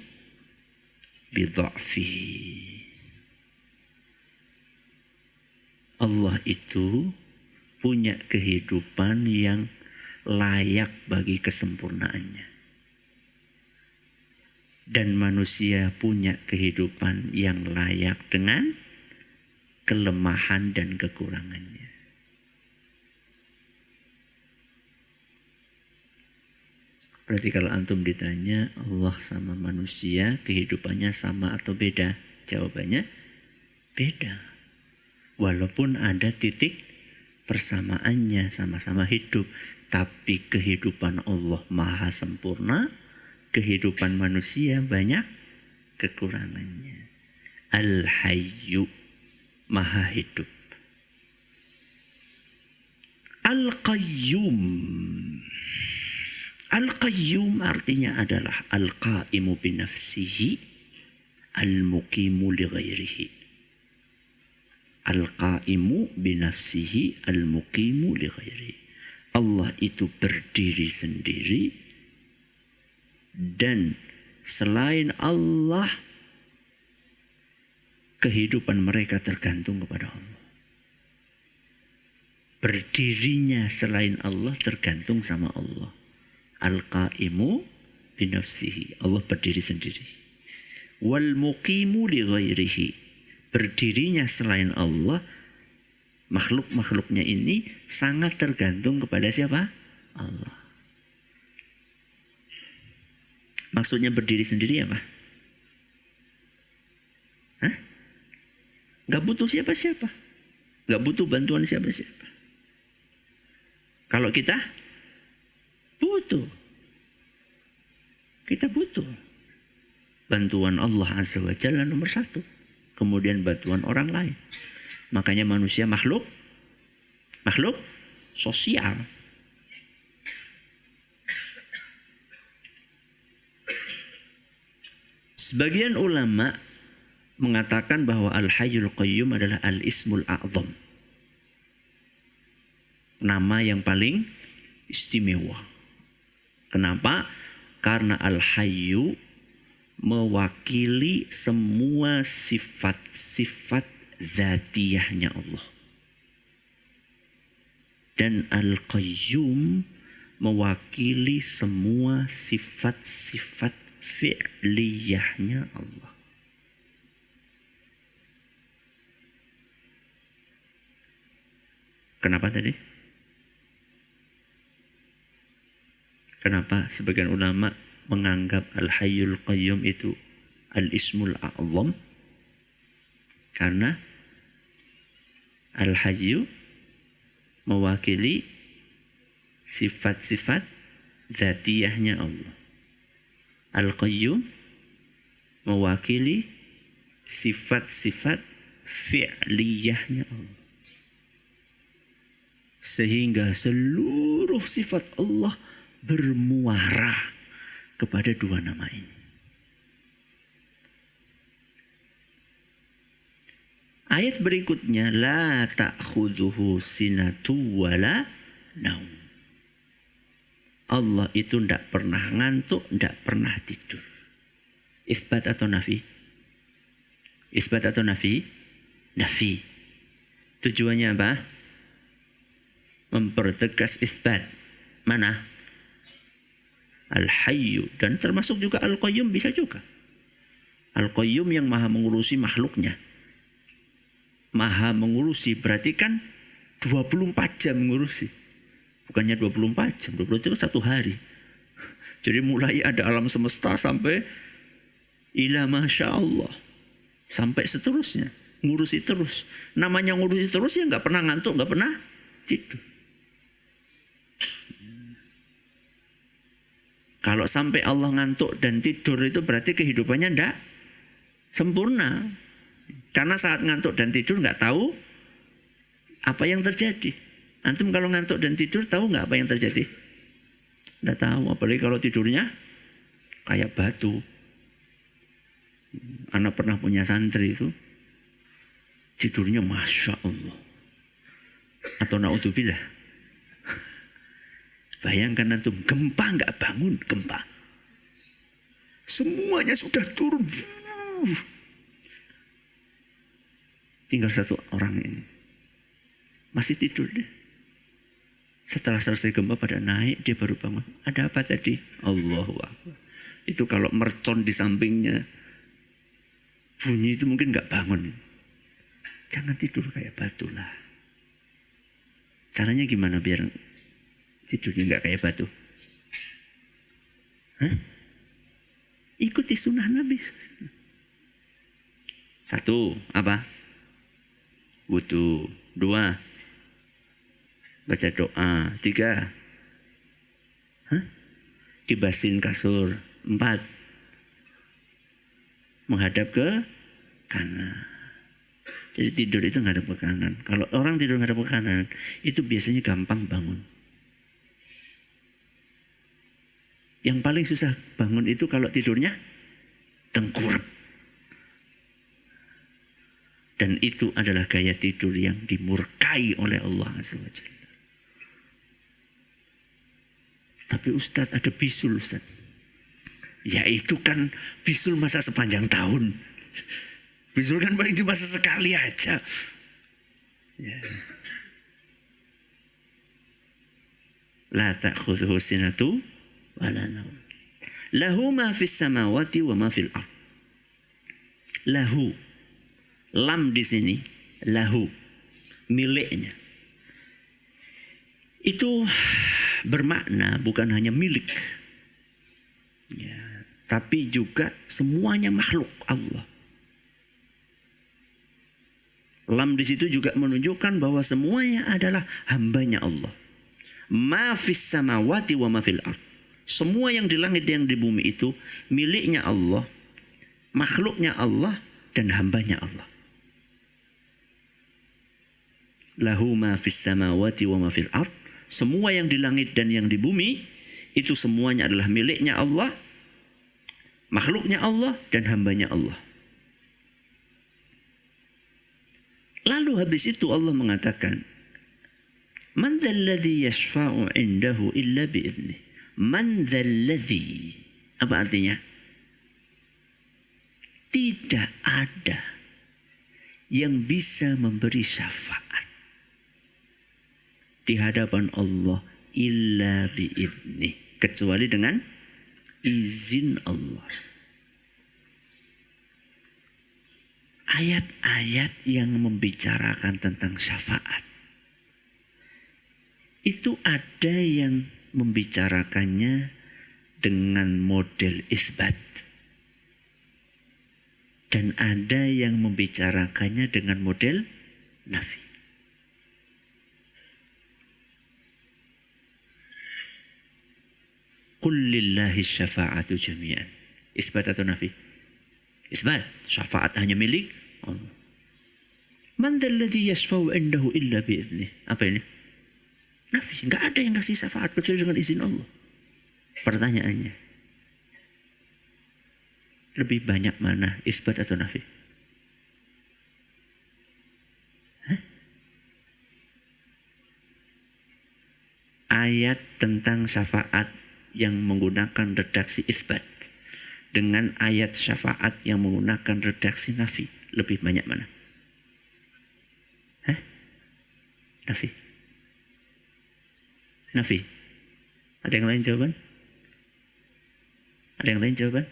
bidha'fihi. Allah itu punya kehidupan yang layak bagi kesempurnaannya. Dan manusia punya kehidupan yang layak dengan kelemahan dan kekurangannya. Berarti kalau antum ditanya Allah sama manusia kehidupannya sama atau beda? Jawabannya beda. Walaupun ada titik persamaannya, sama-sama hidup, tapi kehidupan Allah maha sempurna, kehidupan manusia banyak kekurangannya. Al-Hayyu, maha hidup. Al-Qayyum. Al-Qayyum artinya adalah al-qa'imu binafsihi, al-muqimu li ghairihi. Al-qa'imu binafsihi, al-muqimu li ghairihi. Allah itu berdiri sendiri, dan selain Allah kehidupan mereka tergantung kepada Allah. Berdirinya selain Allah tergantung sama Allah. Al-qa'imu binafsihi, Allah berdiri sendiri. Wal muqimu li ghairihi, berdirinya selain Allah, makhluk-makhluknya ini sangat tergantung kepada siapa? Allah. Maksudnya berdiri sendiri apa? Hah? Gak butuh siapa-siapa. Gak butuh bantuan siapa-siapa. Kalau kita butuh. Kita butuh bantuan Allah Azza wa Jalla nomor satu. Kemudian bantuan orang lain. Makanya manusia makhluk sosial. Sebagian ulama mengatakan bahwa Al-Hayyul Qayyum adalah Al-Ismul A'zam. Nama yang paling istimewa. Kenapa? Karena Al-Hayyu mewakili semua sifat-sifat dzatiyahnya Allah. Dan Al-Qayyum mewakili semua sifat-sifat fi'liyahnya Allah. Kenapa tadi? Kenapa sebagian ulama menganggap Al-Hayyul Qayyum itu Al-Ismul A'zam? Karena Al-Hayyu mewakili sifat-sifat zatiyahnya Allah. Al-Qayyum mewakili sifat-sifat fi'liyahnya Allah. Sehingga seluruh sifat Allah bermuara kepada dua nama ini. Ayat berikutnya, la ta'khudhuhu sinatu wala naum. Allah itu tidak pernah ngantuk, tidak pernah tidur. Isbat atau nafi? Isbat atau nafi? Nafi. Tujuannya apa? Mempertegas isbat. Mana? Al-Hayyu. Dan termasuk juga Al-Qayyum bisa juga. Al-Qayyum yang maha mengurusi makhluknya. Maha mengurusi berarti kan 24 jam mengurusi. Bukannya 24 jam, 24 jam satu hari. Jadi mulai ada alam semesta sampai ila masya Allah. Sampai seterusnya. Ngurusi terus. Namanya ngurusi terus ya gak pernah ngantuk, gak pernah tidur. Kalau sampai Allah ngantuk dan tidur itu berarti kehidupannya tidak sempurna. Karena saat ngantuk dan tidur nggak tahu apa yang terjadi. Antum kalau ngantuk dan tidur tahu nggak apa yang terjadi? Nggak tahu. Apalagi kalau tidurnya kayak batu. Anak pernah punya santri itu tidurnya masya Allah. Atau naudzubillah. Bayangkan antum gempa nggak bangun, gempa. Semuanya sudah turun. Tinggal satu orang ini. Masih tidur dia. Setelah selesai gempa pada naik, dia baru bangun. Ada apa tadi? Allahu Akbar. Itu kalau mercon di sampingnya. Bunyi itu mungkin nggak bangun. Jangan tidur kayak batu lah. Caranya gimana biar tidurnya nggak kayak batu? Hah? Ikuti sunnah Nabi. Satu, apa? Wudu. Dua, baca doa. Tiga, kibasin kasur. Empat, menghadap ke kanan. Jadi tidur itu ngadap ke kanan. Kalau orang tidur ngadap ke kanan, itu biasanya gampang bangun. Yang paling susah bangun itu kalau tidurnya tengkurap. Dan itu adalah gaya tidur yang dimurkai oleh Allah Azza wa Jalla. Tapi Ustadz ada bisul Ustadz. Ya itu kan bisul masa sepanjang tahun. Bisul kan paling cuma sesekali aja. Ya. La ta'khudhuhu sinatu wala naum. Lahu ma fis samawati wa ma fil ardh. Lahu. Lam di sini lahu, miliknya. Itu bermakna bukan hanya milik, ya, tapi juga semuanya makhluk Allah. Lam di situ juga menunjukkan bahwa semuanya adalah hambanya Allah. Ma fis samawati wa ma fil ardh. Semua yang di langit dan di bumi itu miliknya Allah, makhluknya Allah dan hambanya Allah. Lahu ma fis samawati wa ma fil ard. Semua yang di langit dan yang di bumi itu semuanya adalah miliknya Allah, makhluknya Allah dan hambanya Allah. Lalu habis itu Allah mengatakan, Man dzalladzi yashfa'u 'indahu illa bi'idznih. Man dzalladzi. Apa artinya? Tidak ada yang bisa memberi syafaat di hadapan Allah illa bi'idznih, kecuali dengan izin Allah. Ayat-ayat yang membicarakan tentang syafaat itu ada yang membicarakannya dengan model isbat dan ada yang membicarakannya dengan model nafi. Qul lillahi syafa'atu jami'an. Isbat atau nafi? Isbat. Syafaat hanya milik Allah. Man dzalladzi yashfa'u indahu illa bi'idnih. Apa ini? Nafi. Enggak ada yang kasih syafaat kecuali dengan izin Allah. Pertanyaannya, lebih banyak mana isbat atau nafi? Ayat tentang syafaat yang menggunakan redaksi isbat dengan ayat syafaat yang menggunakan redaksi nafi, lebih banyak mana? Nafi. Nafi. Ada yang lain jawaban? Ada yang lain jawaban?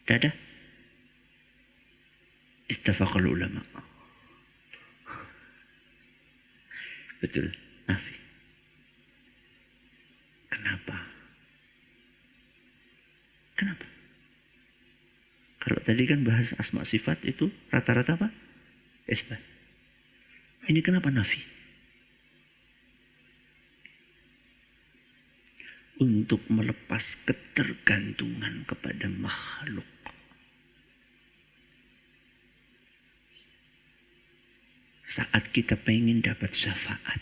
Tidak ada? Ittafaqal ulama. Betul, nafi. Kenapa? Kenapa? Kalau tadi kan bahas asma sifat itu rata-rata apa? Isbat. Ini kenapa nafi? Untuk melepas ketergantungan kepada makhluk. Saat kita pengen dapat syafaat,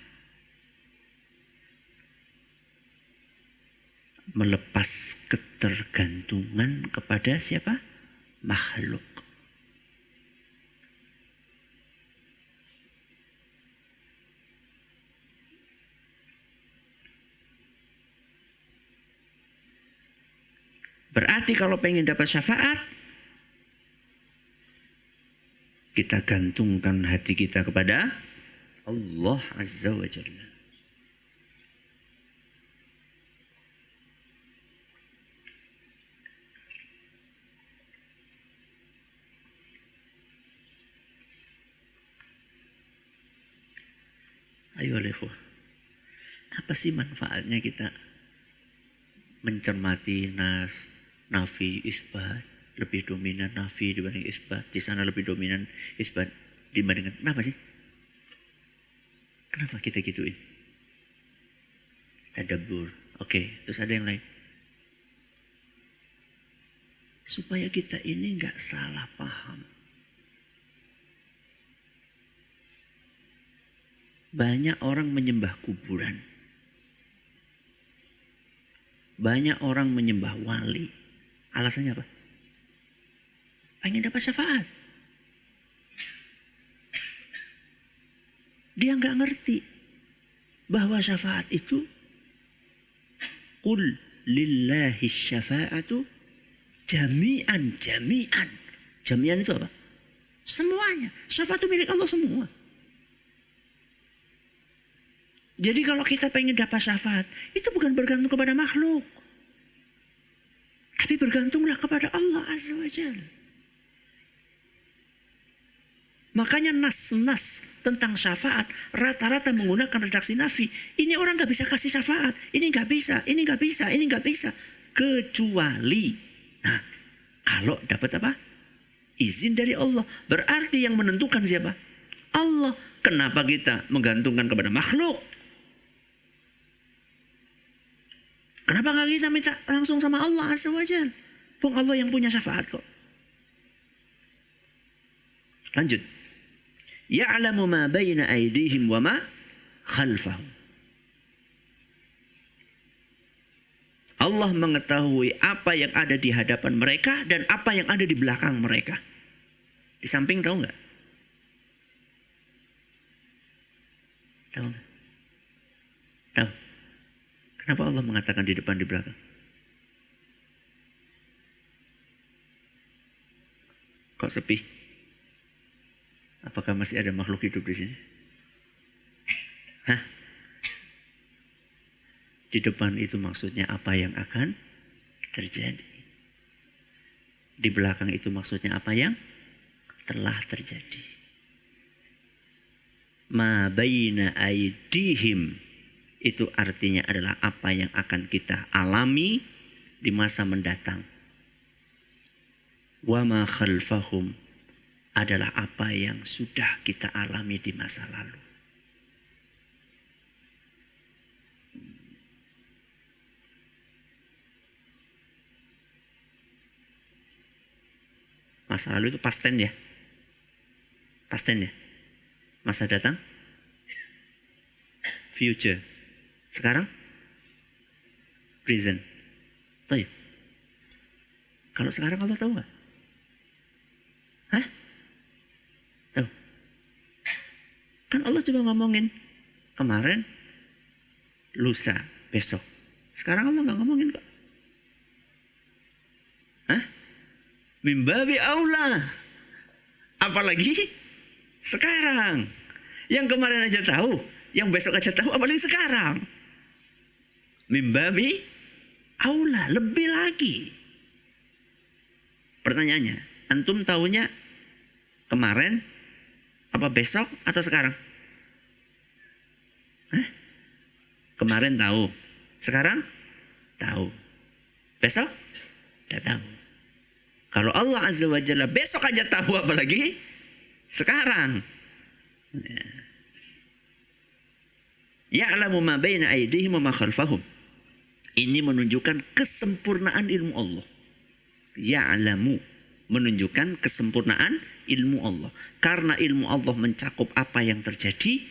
melepas ketergantungan kepada siapa? Makhluk. Berarti kalau pengen dapat syafaat, kita gantungkan hati kita kepada Allah Azza wa Jalla. Ayo Levo, apa sih manfaatnya kita mencermati nafi, isbat? Lebih dominan nafi dibanding isbat. Di sana lebih dominan isbat dibandingkan. Kenapa sih? Kenapa kita gituin? Tadabbur. Oke, terus ada yang lain. Supaya kita ini nggak salah paham. Banyak orang menyembah kuburan. Banyak orang menyembah wali. Alasannya apa? Pengen dapat syafaat. Dia nggak ngerti bahwa syafaat itu qul lillahi syafa'atu jami'an. Jami'an itu apa? Semuanya. Syafaat itu milik Allah semua. Jadi kalau kita pengen dapat syafaat, itu bukan bergantung kepada makhluk. Tapi bergantunglah kepada Allah Azza wa Jalla. Makanya nas-nas tentang syafaat rata-rata menggunakan redaksi nafi. Ini orang nggak bisa kasih syafaat. Ini nggak bisa, ini nggak bisa, ini nggak bisa. Kecuali, nah, kalau dapat apa? Izin dari Allah. Berarti yang menentukan siapa? Allah. Kenapa kita menggantungkan kepada makhluk? Kenapa nggak kita minta langsung sama Allah Azza wa Jalla? Pun Allah yang punya syafaat kok. Lanjut. Ya'lamu ma baina aydihim wa ma khalfahum. Allah mengetahui apa yang ada di hadapan mereka dan apa yang ada di belakang mereka. Di samping tahu nggak? Tahu nggak? Tahu. Kenapa Allah mengatakan di depan di belakang? Kok sepi? Apakah masih ada makhluk hidup di sini? Hah? Di depan itu maksudnya apa yang akan terjadi. Di belakang itu maksudnya apa yang telah terjadi. Ma baina aydihim itu artinya adalah apa yang akan kita alami di masa mendatang. Wa ma khalfahum adalah apa yang sudah kita alami di masa lalu. Masa lalu itu past tense ya. Past tense ya. Masa datang future. Sekarang present. Tahu? Kalau sekarang Allah tahu nggak? Hah? Tahu? Kan Allah cuma ngomongin kemarin, lusa, besok. Sekarang Allah nggak ngomongin kok. Hah? Mimbabi aula. Apalagi sekarang. Yang kemarin aja tahu, yang besok aja tahu, apalagi sekarang. Mimbabi aula, lebih lagi. Pertanyaannya, antum tahunya kemarin, apa besok atau sekarang? Hah? Kemarin tahu, sekarang tahu, besok tidak tahu. Kalau Allah Azza wa Jalla besok aja tahu, apalagi sekarang. Ya'lamu ma baina aydihim wa ma khalfahum. Ini menunjukkan kesempurnaan ilmu Allah. Ya'lamu, menunjukkan kesempurnaan ilmu Allah. Karena ilmu Allah mencakup apa yang terjadi,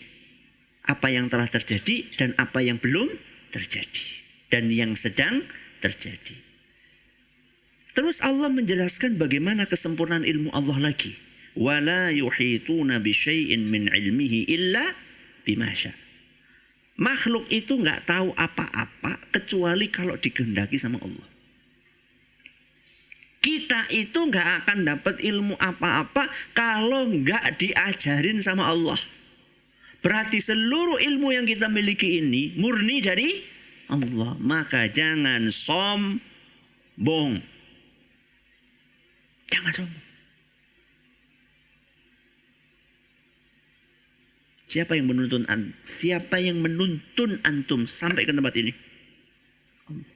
apa yang telah terjadi, dan apa yang belum terjadi, dan yang sedang terjadi. Terus Allah menjelaskan bagaimana kesempurnaan ilmu Allah lagi. Wala yuhituna bi syai'in min ilmihi illa bima syaa. Makhluk itu nggak tahu apa-apa kecuali kalau dikehendaki sama Allah. Kita itu nggak akan dapat ilmu apa-apa kalau nggak diajarin sama Allah. Berarti seluruh ilmu yang kita miliki ini murni dari Allah. Maka jangan sombong. Jangan sombong. Siapa yang menuntun antum sampai ke tempat ini? Allah.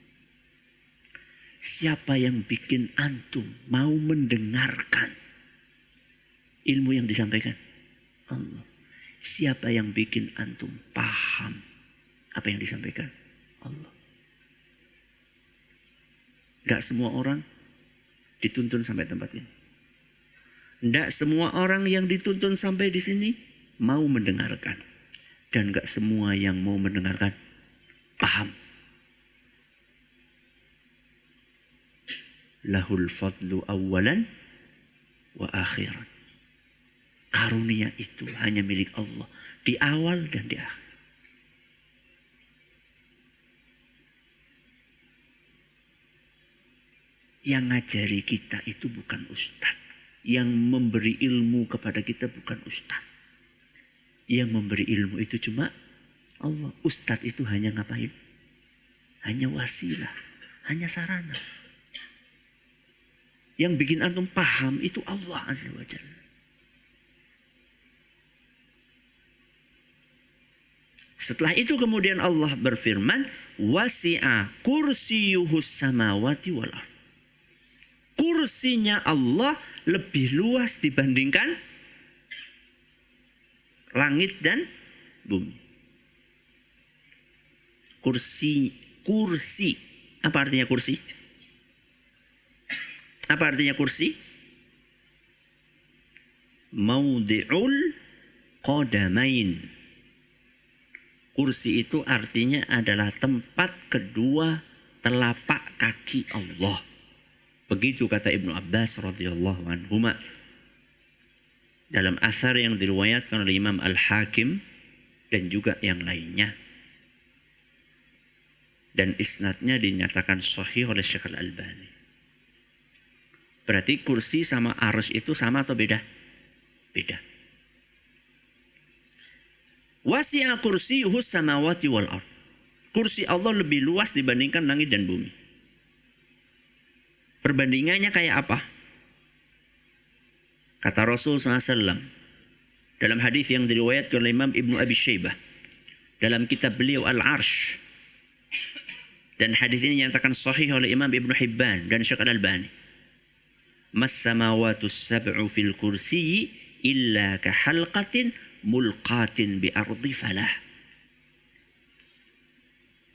Siapa yang bikin antum mau mendengarkan ilmu yang disampaikan? Allah. Siapa yang bikin antum paham apa yang disampaikan? Allah. Gak semua orang dituntun sampai tempat ini. Tidak semua orang yang dituntun sampai di sini mau mendengarkan. Dan gak semua yang mau mendengarkan paham. Lahul fadlu awalan wa akhiran. Karunia itu hanya milik Allah. Di awal dan di akhir. Yang ngajari kita itu bukan ustadz. Yang memberi ilmu kepada kita bukan ustadz. Yang memberi ilmu itu cuma Allah. Ustadz itu hanya ngapain? Hanya wasilah. Hanya sarana. Yang bikin antum paham itu Allah Azza wa Jalla. Setelah itu kemudian Allah berfirman, wasi'a kursiyuhus samawati wal ardh. Kursinya Allah lebih luas dibandingkan langit dan bumi. Kursi. Apa artinya kursi? Apa artinya kursi? Maudi'ul qadamain. Kursi itu artinya adalah tempat kedua telapak kaki Allah. Begitu kata Ibnu Abbas radhiyallahu anhuma dalam asar yang diriwayatkan oleh Imam Al-Hakim dan juga yang lainnya. Dan isnadnya dinyatakan sahih oleh Syekh Al-Albani. Berarti kursi sama arsy itu sama atau beda? Beda. Wasi'a kursiyuhus samawati wal ardh. Kursi Allah lebih luas dibandingkan langit dan bumi. Perbandingannya kayak apa? Kata Rasul SAW dalam hadis yang diriwayatkan oleh Imam Ibnu Abi Syaibah dalam kitab beliau Al-Arsh, dan hadis ini dinyatakan sahih oleh Imam Ibnu Hibban dan Syekh Al-Albani. Mas samawatus sab'u fil kursiyyi illa ka halqatin mulqatin bi ardi falah.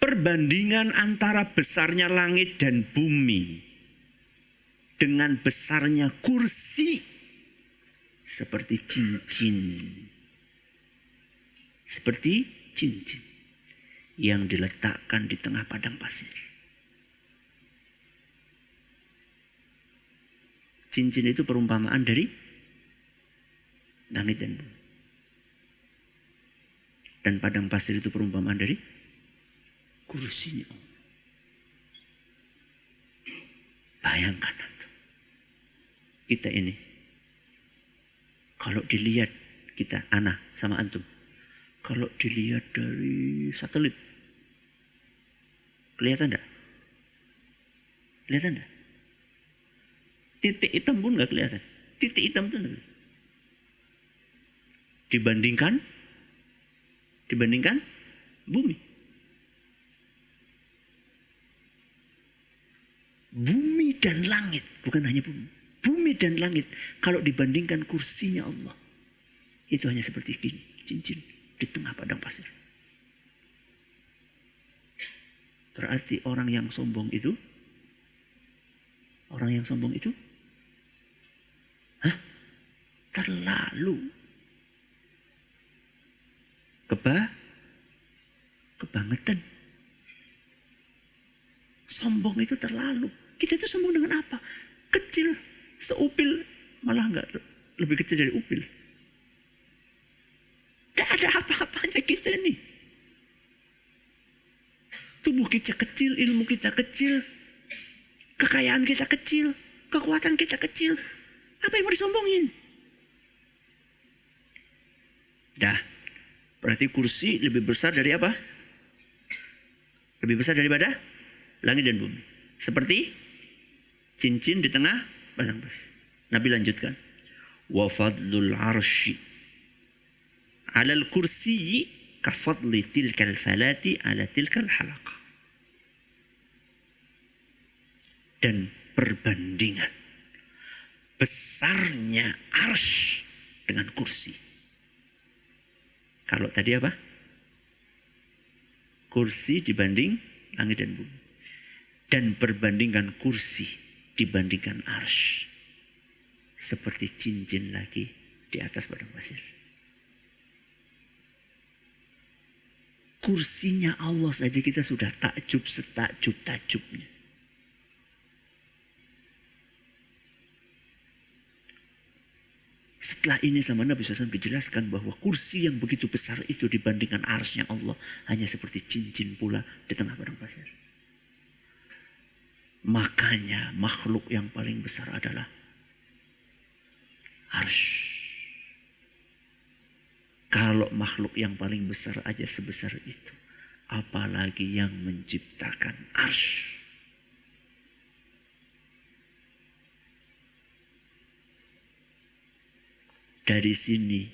Perbandingan antara besarnya langit dan bumi dengan besarnya kursi seperti cincin. Seperti cincin yang diletakkan di tengah padang pasir. Cincin itu perumpamaan dari langit dan bumi. Dan padang pasir itu perumpamaan dari kursinya Allah. Bayangkan kita ini, kalau dilihat kita, ana sama antum, kalau dilihat dari satelit, kelihatan enggak? Kelihatan enggak? Titik hitam pun enggak kelihatan. Titik hitam itu enggak. Dibandingkan bumi. Bumi dan langit, bukan hanya bumi. Bumi dan langit, kalau dibandingkan kursinya Allah, itu hanya seperti gini, cincin di tengah padang pasir. Berarti orang yang sombong itu, terlalu kebangetan. Sombong itu terlalu. Kita itu sombong dengan apa? Kecil, seupil, malah enggak lebih kecil dari upil. Tidak ada apa-apanya kita ini. Tubuh kita kecil, ilmu kita kecil, kekayaan kita kecil, kekuatan kita kecil. Apa yang mau disombongin? Dah, berarti kursi lebih besar dari apa? Lebih besar daripada langit dan bumi. Seperti cincin di tengah padang pasir. Nabi lanjutkan. Wa fadlul arsy 'alal kursiyyi ka fadli tilkal falati 'ala tilkal halaqa. Dan perbandingan besarnya arsy dengan kursi. Kalau tadi apa? Kursi dibanding langit dan bumi. Dan perbandingan kursi dibandingkan arsy. Seperti cincin lagi di atas padang pasir. Kursinya Allah saja kita sudah takjub setakjub-takjubnya. Setelah ini sama Nabi SAW dijelaskan bahwa kursi yang begitu besar itu dibandingkan arsy-nya Allah hanya seperti cincin pula di tengah padang pasir. Makanya makhluk yang paling besar adalah arsy. Kalau makhluk yang paling besar aja sebesar itu, apalagi yang menciptakan arsy. Dari sini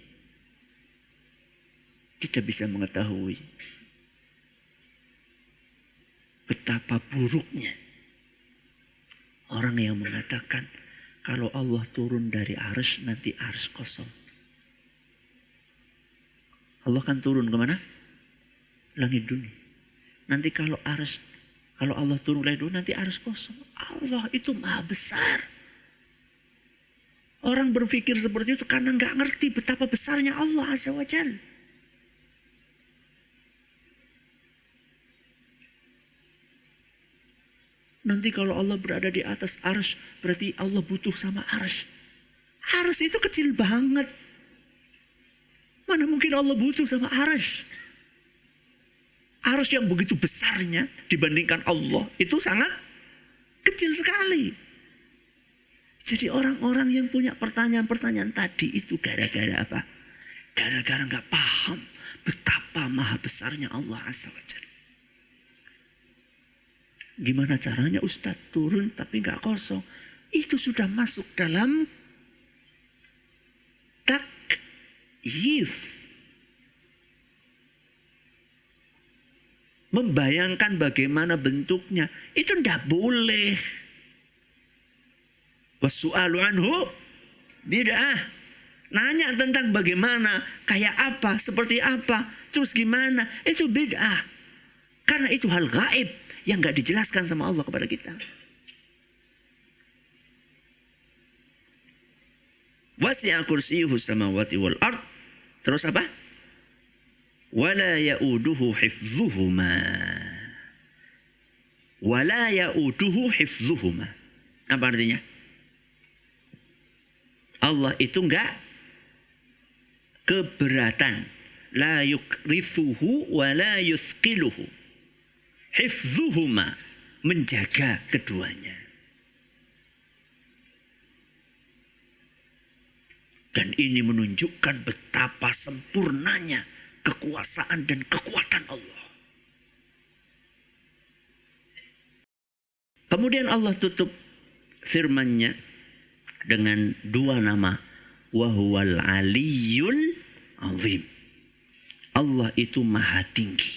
kita bisa mengetahui betapa buruknya orang yang mengatakan kalau Allah turun dari arsy nanti arsy kosong. Allah kan turun kemana? Langit dunia. Nanti kalau Allah turun langit dunia nanti arsy kosong. Allah itu maha besar. Orang berpikir seperti itu karena nggak ngerti betapa besarnya Allah Azza wa Jalla. Nanti kalau Allah berada di atas arsy, berarti Allah butuh sama arsy. Arsy itu kecil banget. Mana mungkin Allah butuh sama arsy? Arsy yang begitu besarnya dibandingkan Allah itu sangat kecil sekali. Jadi orang-orang yang punya pertanyaan-pertanyaan tadi itu gara-gara apa? Gara-gara nggak paham betapa maha besarnya Allah Azza wa Jalla. Gimana caranya Ustadz turun tapi nggak kosong? Itu sudah masuk dalam takyif. Membayangkan bagaimana bentuknya itu nggak boleh. Wasu'alu anhu bid'ah. Nanya tentang bagaimana, kayak apa, seperti apa, terus gimana, itu bid'ah. Karena itu hal gaib yang gak dijelaskan sama Allah kepada kita. Wasi'a kursiyyuhu samawati wal ard. Terus apa? Wala ya'uduhu hifdzuhuma. Wala ya'uduhu hifdzuhuma. Apa artinya? Allah itu enggak keberatan. La yukrithuhu wa la yuthqiluhu. Hifdzuhuma, menjaga keduanya. Dan ini menunjukkan betapa sempurnanya kekuasaan dan kekuatan Allah. Kemudian Allah tutup firman-Nya dengan dua nama, wa huwal aliyyul azim. Allah itu maha tinggi.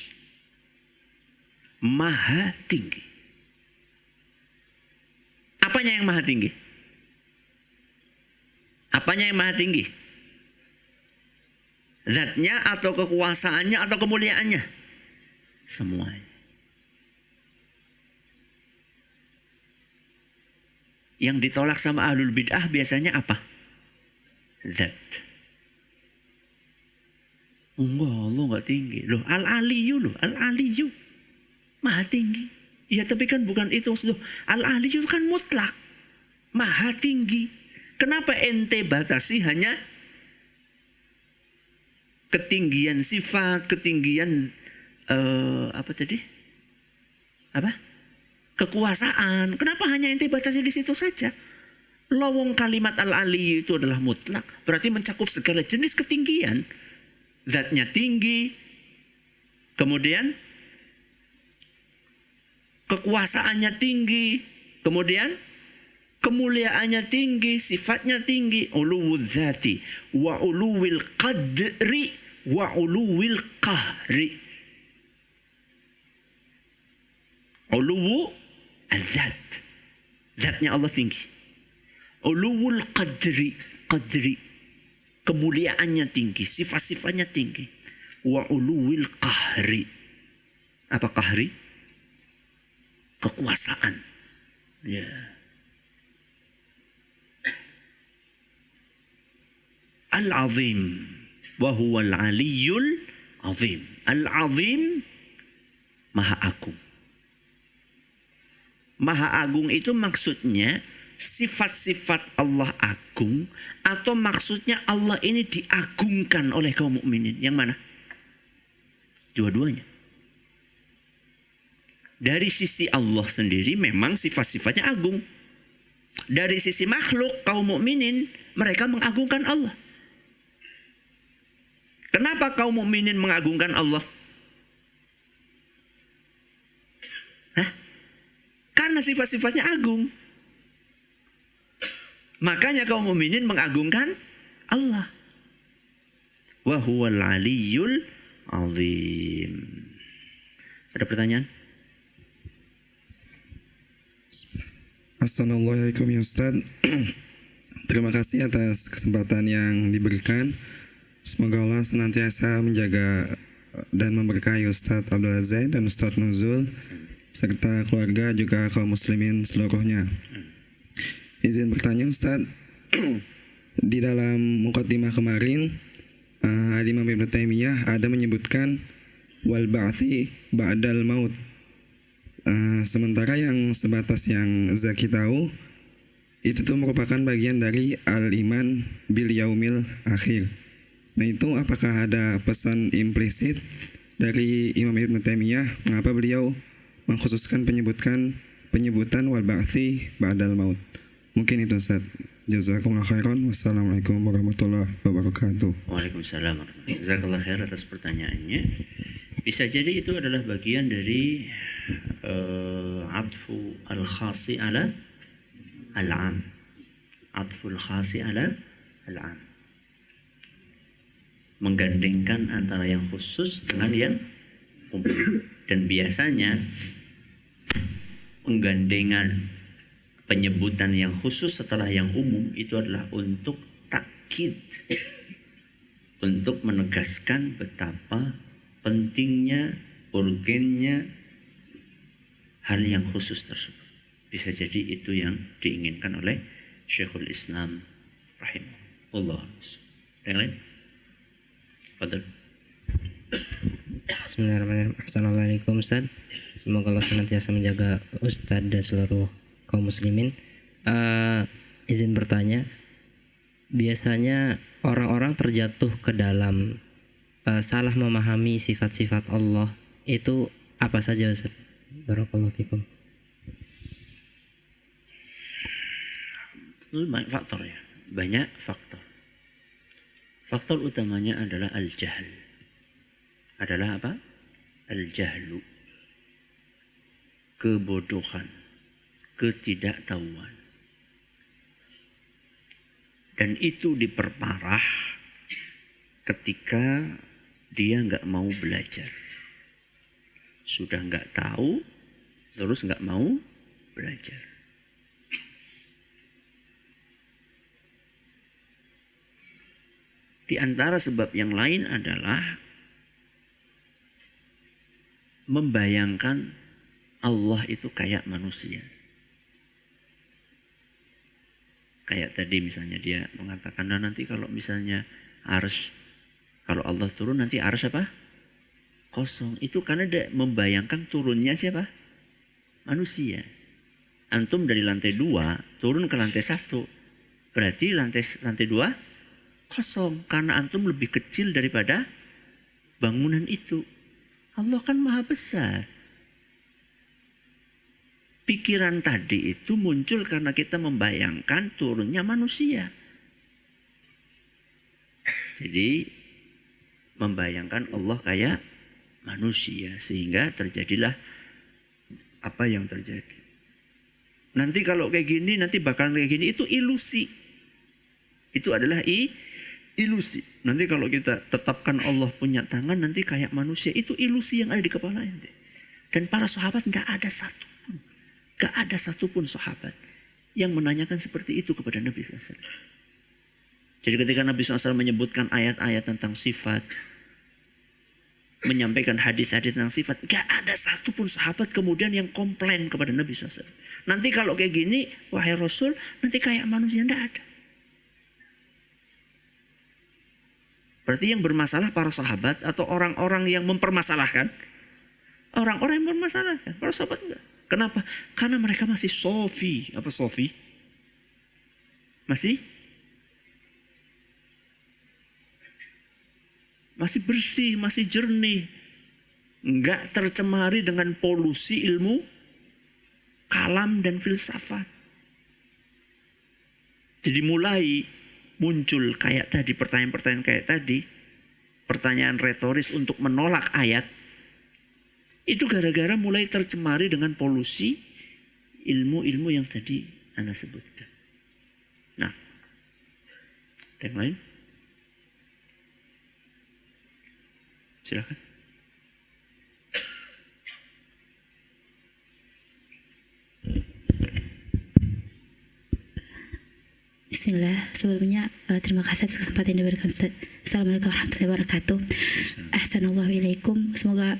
Maha tinggi. Apanya yang maha tinggi? Apanya yang maha tinggi? Zatnya atau kekuasaannya atau kemuliaannya? Semuanya. Yang ditolak sama ahlul bid'ah biasanya apa? Zat. Enggak, Allah enggak tinggi. Loh, al-aliyu loh, al-aliyu. Maha tinggi. Ya tapi kan bukan itu maksud. Al-aliyu kan mutlak. Maha tinggi. Kenapa ente batasi hanya ketinggian sifat, ketinggian apa tadi? Apa? Kekuasaan. Kenapa hanya ente batasi di situ saja? Lawang kalimat al-ali itu adalah mutlak. Berarti mencakup segala jenis ketinggian. Zatnya tinggi. Kemudian kekuasaannya tinggi. Kemudian kemuliaannya tinggi. Sifatnya tinggi. Uluwul zati. Wa uluwil qadri. Wa uluwil qahri. Uluwu al-zat. Zatnya Allah tinggi. Uluwul qadri. Qadri. Kemuliaannya tinggi. Sifat-sifatnya tinggi. Wa uluwil qahri. Apa qahri? Kekuasaan. Ya. Al-azim. Wa huwa al-aliyyul azim. Al-azim. Maha agung. Maha agung itu maksudnya sifat-sifat Allah agung atau maksudnya Allah ini diagungkan oleh kaum mukminin. Yang mana? Dua-duanya. Dari sisi Allah sendiri memang sifat-sifatnya agung. Dari sisi makhluk kaum mukminin mereka mengagungkan Allah. Kenapa kaum mukminin mengagungkan Allah? Hah? Karena sifat-sifatnya agung. Makanya kaum mukminin mengagungkan Allah. Wa huwal aliyyul azim. Ada pertanyaan? Assalamualaikum ya Ustaz. Terima kasih atas kesempatan yang diberikan. Semoga Allah senantiasa menjaga dan memberkahi Ustaz Abdul Aziz dan Ustaz Nuzul serta keluarga juga kaum muslimin seluruhnya. Izin bertanya Ustaz, di dalam muqaddimah kemarin Imam Ibnu Taimiyah ada menyebutkan wal ba'tsi ba'dal maut. Sementara yang sebatas yang Zaki tahu itu tuh merupakan bagian dari al-iman bil yaumil akhir. Nah itu apakah ada pesan implisit dari Imam Ibnu Taimiyah mengapa beliau mengkhususkan penyebutan wal ba'tsi ba'dal maut? Mungkin itu Ustaz. Jazakumullah khairan. Wassalamualaikum warahmatullahi wabarakatuh. Waalaikumsalam. Jazakallah khair atas pertanyaannya. Bisa jadi itu adalah bagian dari atfu al-khasi ala al-am. Atfu al-khasi ala al-am. Menggandengkan antara yang khusus dengan yang umum. Dan biasanya penggandengan penyebutan yang khusus setelah yang umum itu adalah untuk takkid, untuk menegaskan betapa pentingnya, urgennya hal yang khusus tersebut. Bisa jadi itu yang diinginkan oleh Syekhul Islam rahimahullah. Allah. Yang lain? Fadal. Bismillahirrahmanirrahim. Assalamualaikum Ustaz. Semoga Allah senantiasa menjaga Ustaz dan seluruh kaum muslimin. Izin bertanya, biasanya orang-orang terjatuh ke dalam salah memahami sifat-sifat Allah itu apa saja Ustaz? Barakallahu fikum. Itu banyak faktor ya. Banyak faktor. Faktor utamanya adalah al-jahl. Adalah apa? Al-jahlu. Kebodohan. Ketidaktahuan. Dan itu diperparah ketika dia nggak mau belajar. Sudah nggak tahu, terus nggak mau belajar. Di antara sebab yang lain adalah membayangkan Allah itu kayak manusia. Kayak tadi misalnya dia mengatakan, nah nanti kalau misalnya arsy, kalau Allah turun nanti arsy apa? Kosong. Itu karena dia membayangkan turunnya siapa? Manusia. Antum dari lantai 2 turun ke lantai 1. Berarti lantai 2 kosong. Karena antum lebih kecil daripada bangunan itu. Allah kan maha besar. Pikiran tadi itu muncul karena kita membayangkan turunnya manusia. Jadi membayangkan Allah kayak manusia sehingga terjadilah apa yang terjadi. Nanti kalau kayak gini, nanti bakalan kayak gini, itu ilusi. Itu adalah ilusi. Nanti kalau kita tetapkan Allah punya tangan nanti kayak manusia, itu ilusi yang ada di kepala ente. Dan para sahabat nggak ada satupun sahabat yang menanyakan seperti itu kepada Nabi SAW. Jadi ketika Nabi SAW menyebutkan ayat-ayat tentang sifat, menyampaikan hadis-hadis tentang sifat, gak ada satupun sahabat kemudian yang komplain kepada Nabi SAW. Nanti kalau kayak gini, wahai Rasul, nanti kayak manusia, gak ada. Berarti yang bermasalah para sahabat atau orang-orang yang mempermasalahkan? Orang-orang yang mempermasalahkan, para sahabat enggak. Kenapa? Karena mereka masih sofi. Apa sofi? Masih bersih, masih jernih. Enggak tercemari dengan polusi ilmu kalam dan filsafat. Jadi mulai muncul kayak tadi, pertanyaan-pertanyaan kayak tadi, pertanyaan retoris untuk menolak ayat, itu gara-gara mulai tercemari dengan polusi ilmu-ilmu yang tadi Anda sebutkan. Nah, yang lain? Silakan. Bismillah, sebelumnya terima kasih atas kesempatan yang diberikan Ustaz. Assalamualaikum warahmatullahi wabarakatuh. Ahsanallahu ilaikum. Semoga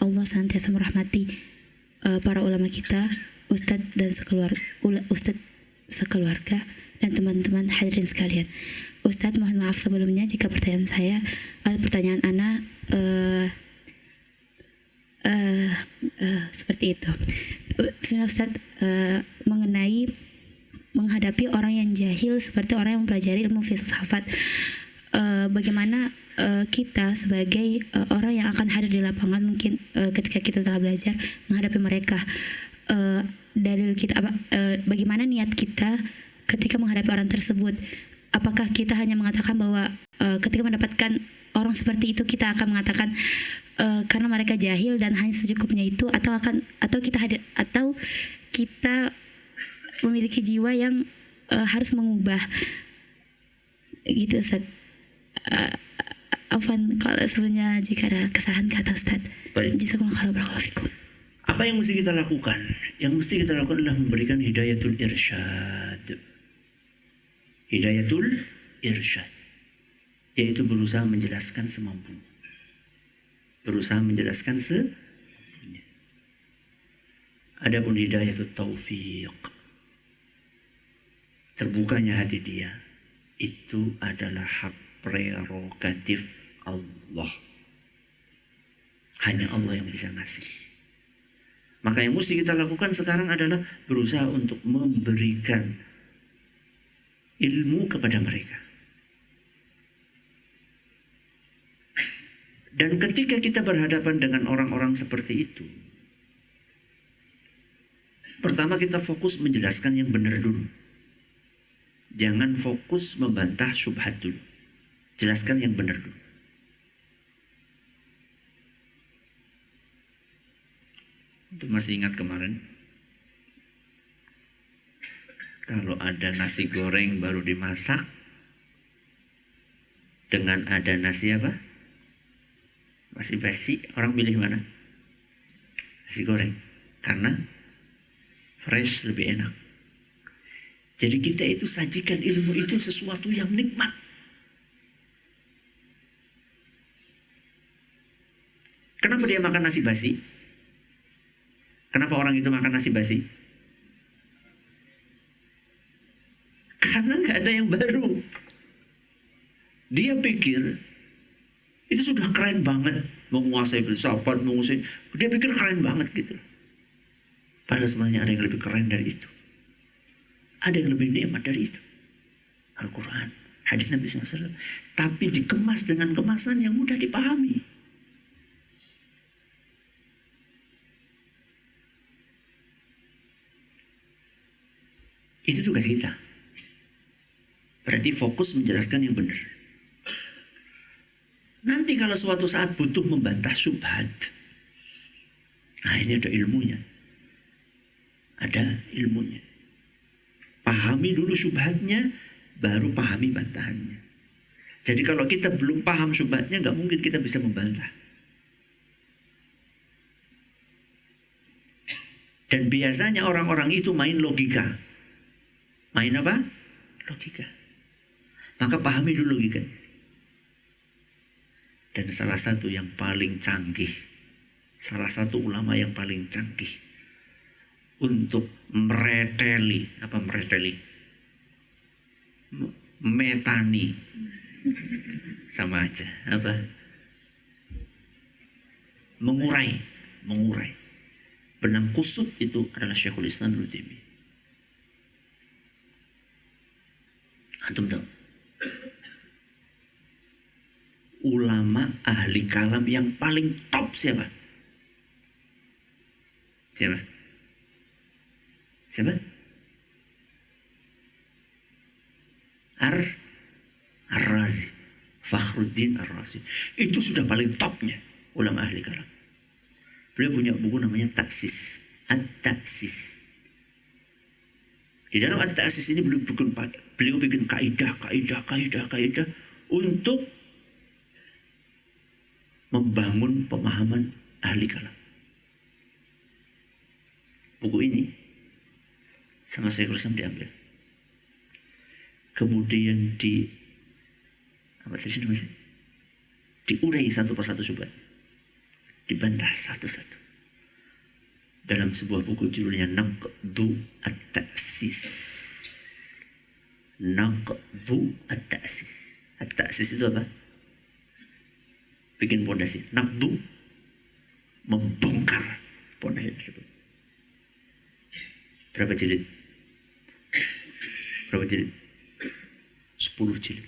Allah senantiasa merahmati para ulama kita, Ustadz dan sekeluarga dan teman-teman hadirin sekalian. Ustadz, mohon maaf sebelumnya jika pertanyaan Ana seperti itu. Bismillah Ustadz, mengenai menghadapi orang yang jahil seperti orang yang mempelajari ilmu filsafat, bagaimana kita sebagai orang yang akan hadir di lapangan mungkin ketika kita telah belajar menghadapi mereka, dalil kita bagaimana niat kita ketika menghadapi orang tersebut? Apakah kita hanya mengatakan bahwa ketika mendapatkan orang seperti itu kita akan mengatakan karena mereka jahil dan hanya secukupnya itu, atau kita memiliki jiwa yang harus mengubah gitu Ustaz. Afwan kalau sebelumnya jika ada kesalahan kata Ustaz. Jazakumullah khairan, barakallahu fikum. Apa yang mesti kita lakukan? Yang mesti kita lakukan adalah memberikan hidayatul irsyad. Hidayatul irsyad, yaitu berusaha menjelaskan semampunya. Berusaha menjelaskan semampunya. Adapun hidayatul taufiq, terbukanya hati dia, itu adalah hak prerogatif Allah. Hanya Allah yang bisa ngasih. Maka yang mesti kita lakukan sekarang adalah berusaha untuk memberikan ilmu kepada mereka. Dan ketika kita berhadapan dengan orang-orang seperti itu, pertama kita fokus menjelaskan yang benar dulu. Jangan fokus membantah syubhat dulu. Jelaskan yang benar dulu. Itu masih ingat kemarin? Kalau ada nasi goreng baru dimasak, dengan ada nasi apa? Masih basi, orang pilih mana? Nasi goreng. Karena fresh lebih enak. Jadi kita itu sajikan ilmu itu sesuatu yang nikmat. Kenapa dia makan nasi basi? Kenapa orang itu makan nasi basi? Karena nggak ada yang baru. Dia pikir itu sudah keren banget, menguasai filsafat, menguasai. Dia pikir keren banget gitu. Padahal sebenarnya ada yang lebih keren dari itu. Ada yang lebih nikmat dari itu. Al-Quran, hadis Nabi SAW. Tapi dikemas dengan kemasan yang mudah dipahami. Itu tugas kita. Berarti fokus menjelaskan yang benar. Nanti kalau suatu saat butuh membantah syubhat, nah ini ada ilmunya. Ada ilmunya. Pahami dulu syubhatnya, baru pahami bantahannya. Jadi kalau kita belum paham syubhatnya, nggak mungkin kita bisa membantah. Dan biasanya orang-orang itu main logika. Main apa? Logika. Maka pahami dulu logika. Dan salah satu yang paling canggih, salah satu ulama yang paling canggih untuk mereteli, apa mereteli? Metani. Sama aja, apa? Mengurai. Benang kusut itu adalah Syekhul Islam Ibnu Taimiyah. Antum tahu? Ulama ahli kalam yang paling top siapa? Siapa? Ar-Razi, Fakhruddin Ar-Razi. Itu sudah paling topnya ulama ahli kalam. Beliau punya buku namanya Taksis, At-Taksis. Di dalam At-Taksis ini beliau bikin kaidah untuk membangun pemahaman ahli kalam. Buku ini sama Syekhul Islam diambil. Kemudian diurai satu persatu syubhat. Dibantah satu-satu. Dalam sebuah buku judulnya Naqdu At-Ta'sis. Naqdu At-Ta'sis. At-Ta'sis itu apa? Bikin pondasi. Naqdu, membongkar pondasi tersebut. Berapa jilid? 10 jilid.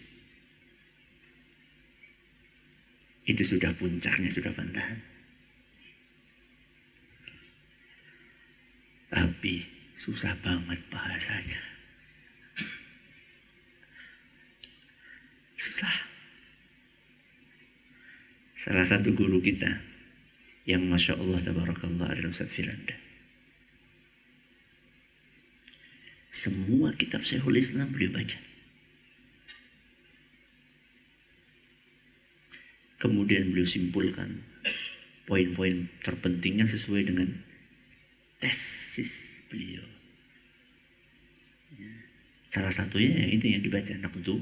Itu sudah puncaknya, sudah bantahan. Tapi susah banget bahasanya. Susah. Salah satu guru kita yang Masya Allah Tabarakallah adalah Ustaz Firanda. Semua kitab Syekhul Islam beliau baca. Kemudian beliau simpulkan poin-poin terpentingnya sesuai dengan tesis beliau. Salah satunya itu yang dibaca Naqdu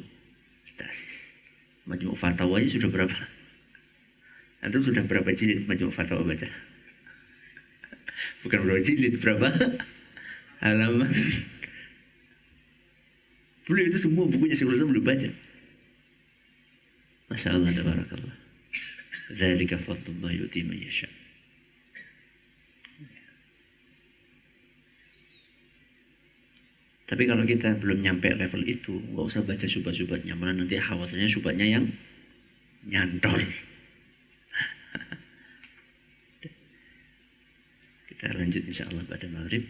Tesis. Majmu' Fatawanya sudah berapa? Antum sudah berapa jilid Majmu' Fatawa baca? Bukan berapa jilid, berapa halaman? Beliau itu semua bukunya Syekhul Islam beliau baca. Masya Allah, tabarakallah. Dzalika fadlullah yu'ti man yasha. Tapi kalau kita belum nyampe level itu, nggak usah baca syubhat-syubhatnya, malah nanti khawatirnya syubhatnya yang nyantol. Kita lanjut insya Allah pada maghrib.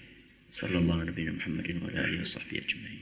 Sallallahu alaihi wa sallam Muhammadin wa ala alihi wa sahbihi ajma'in.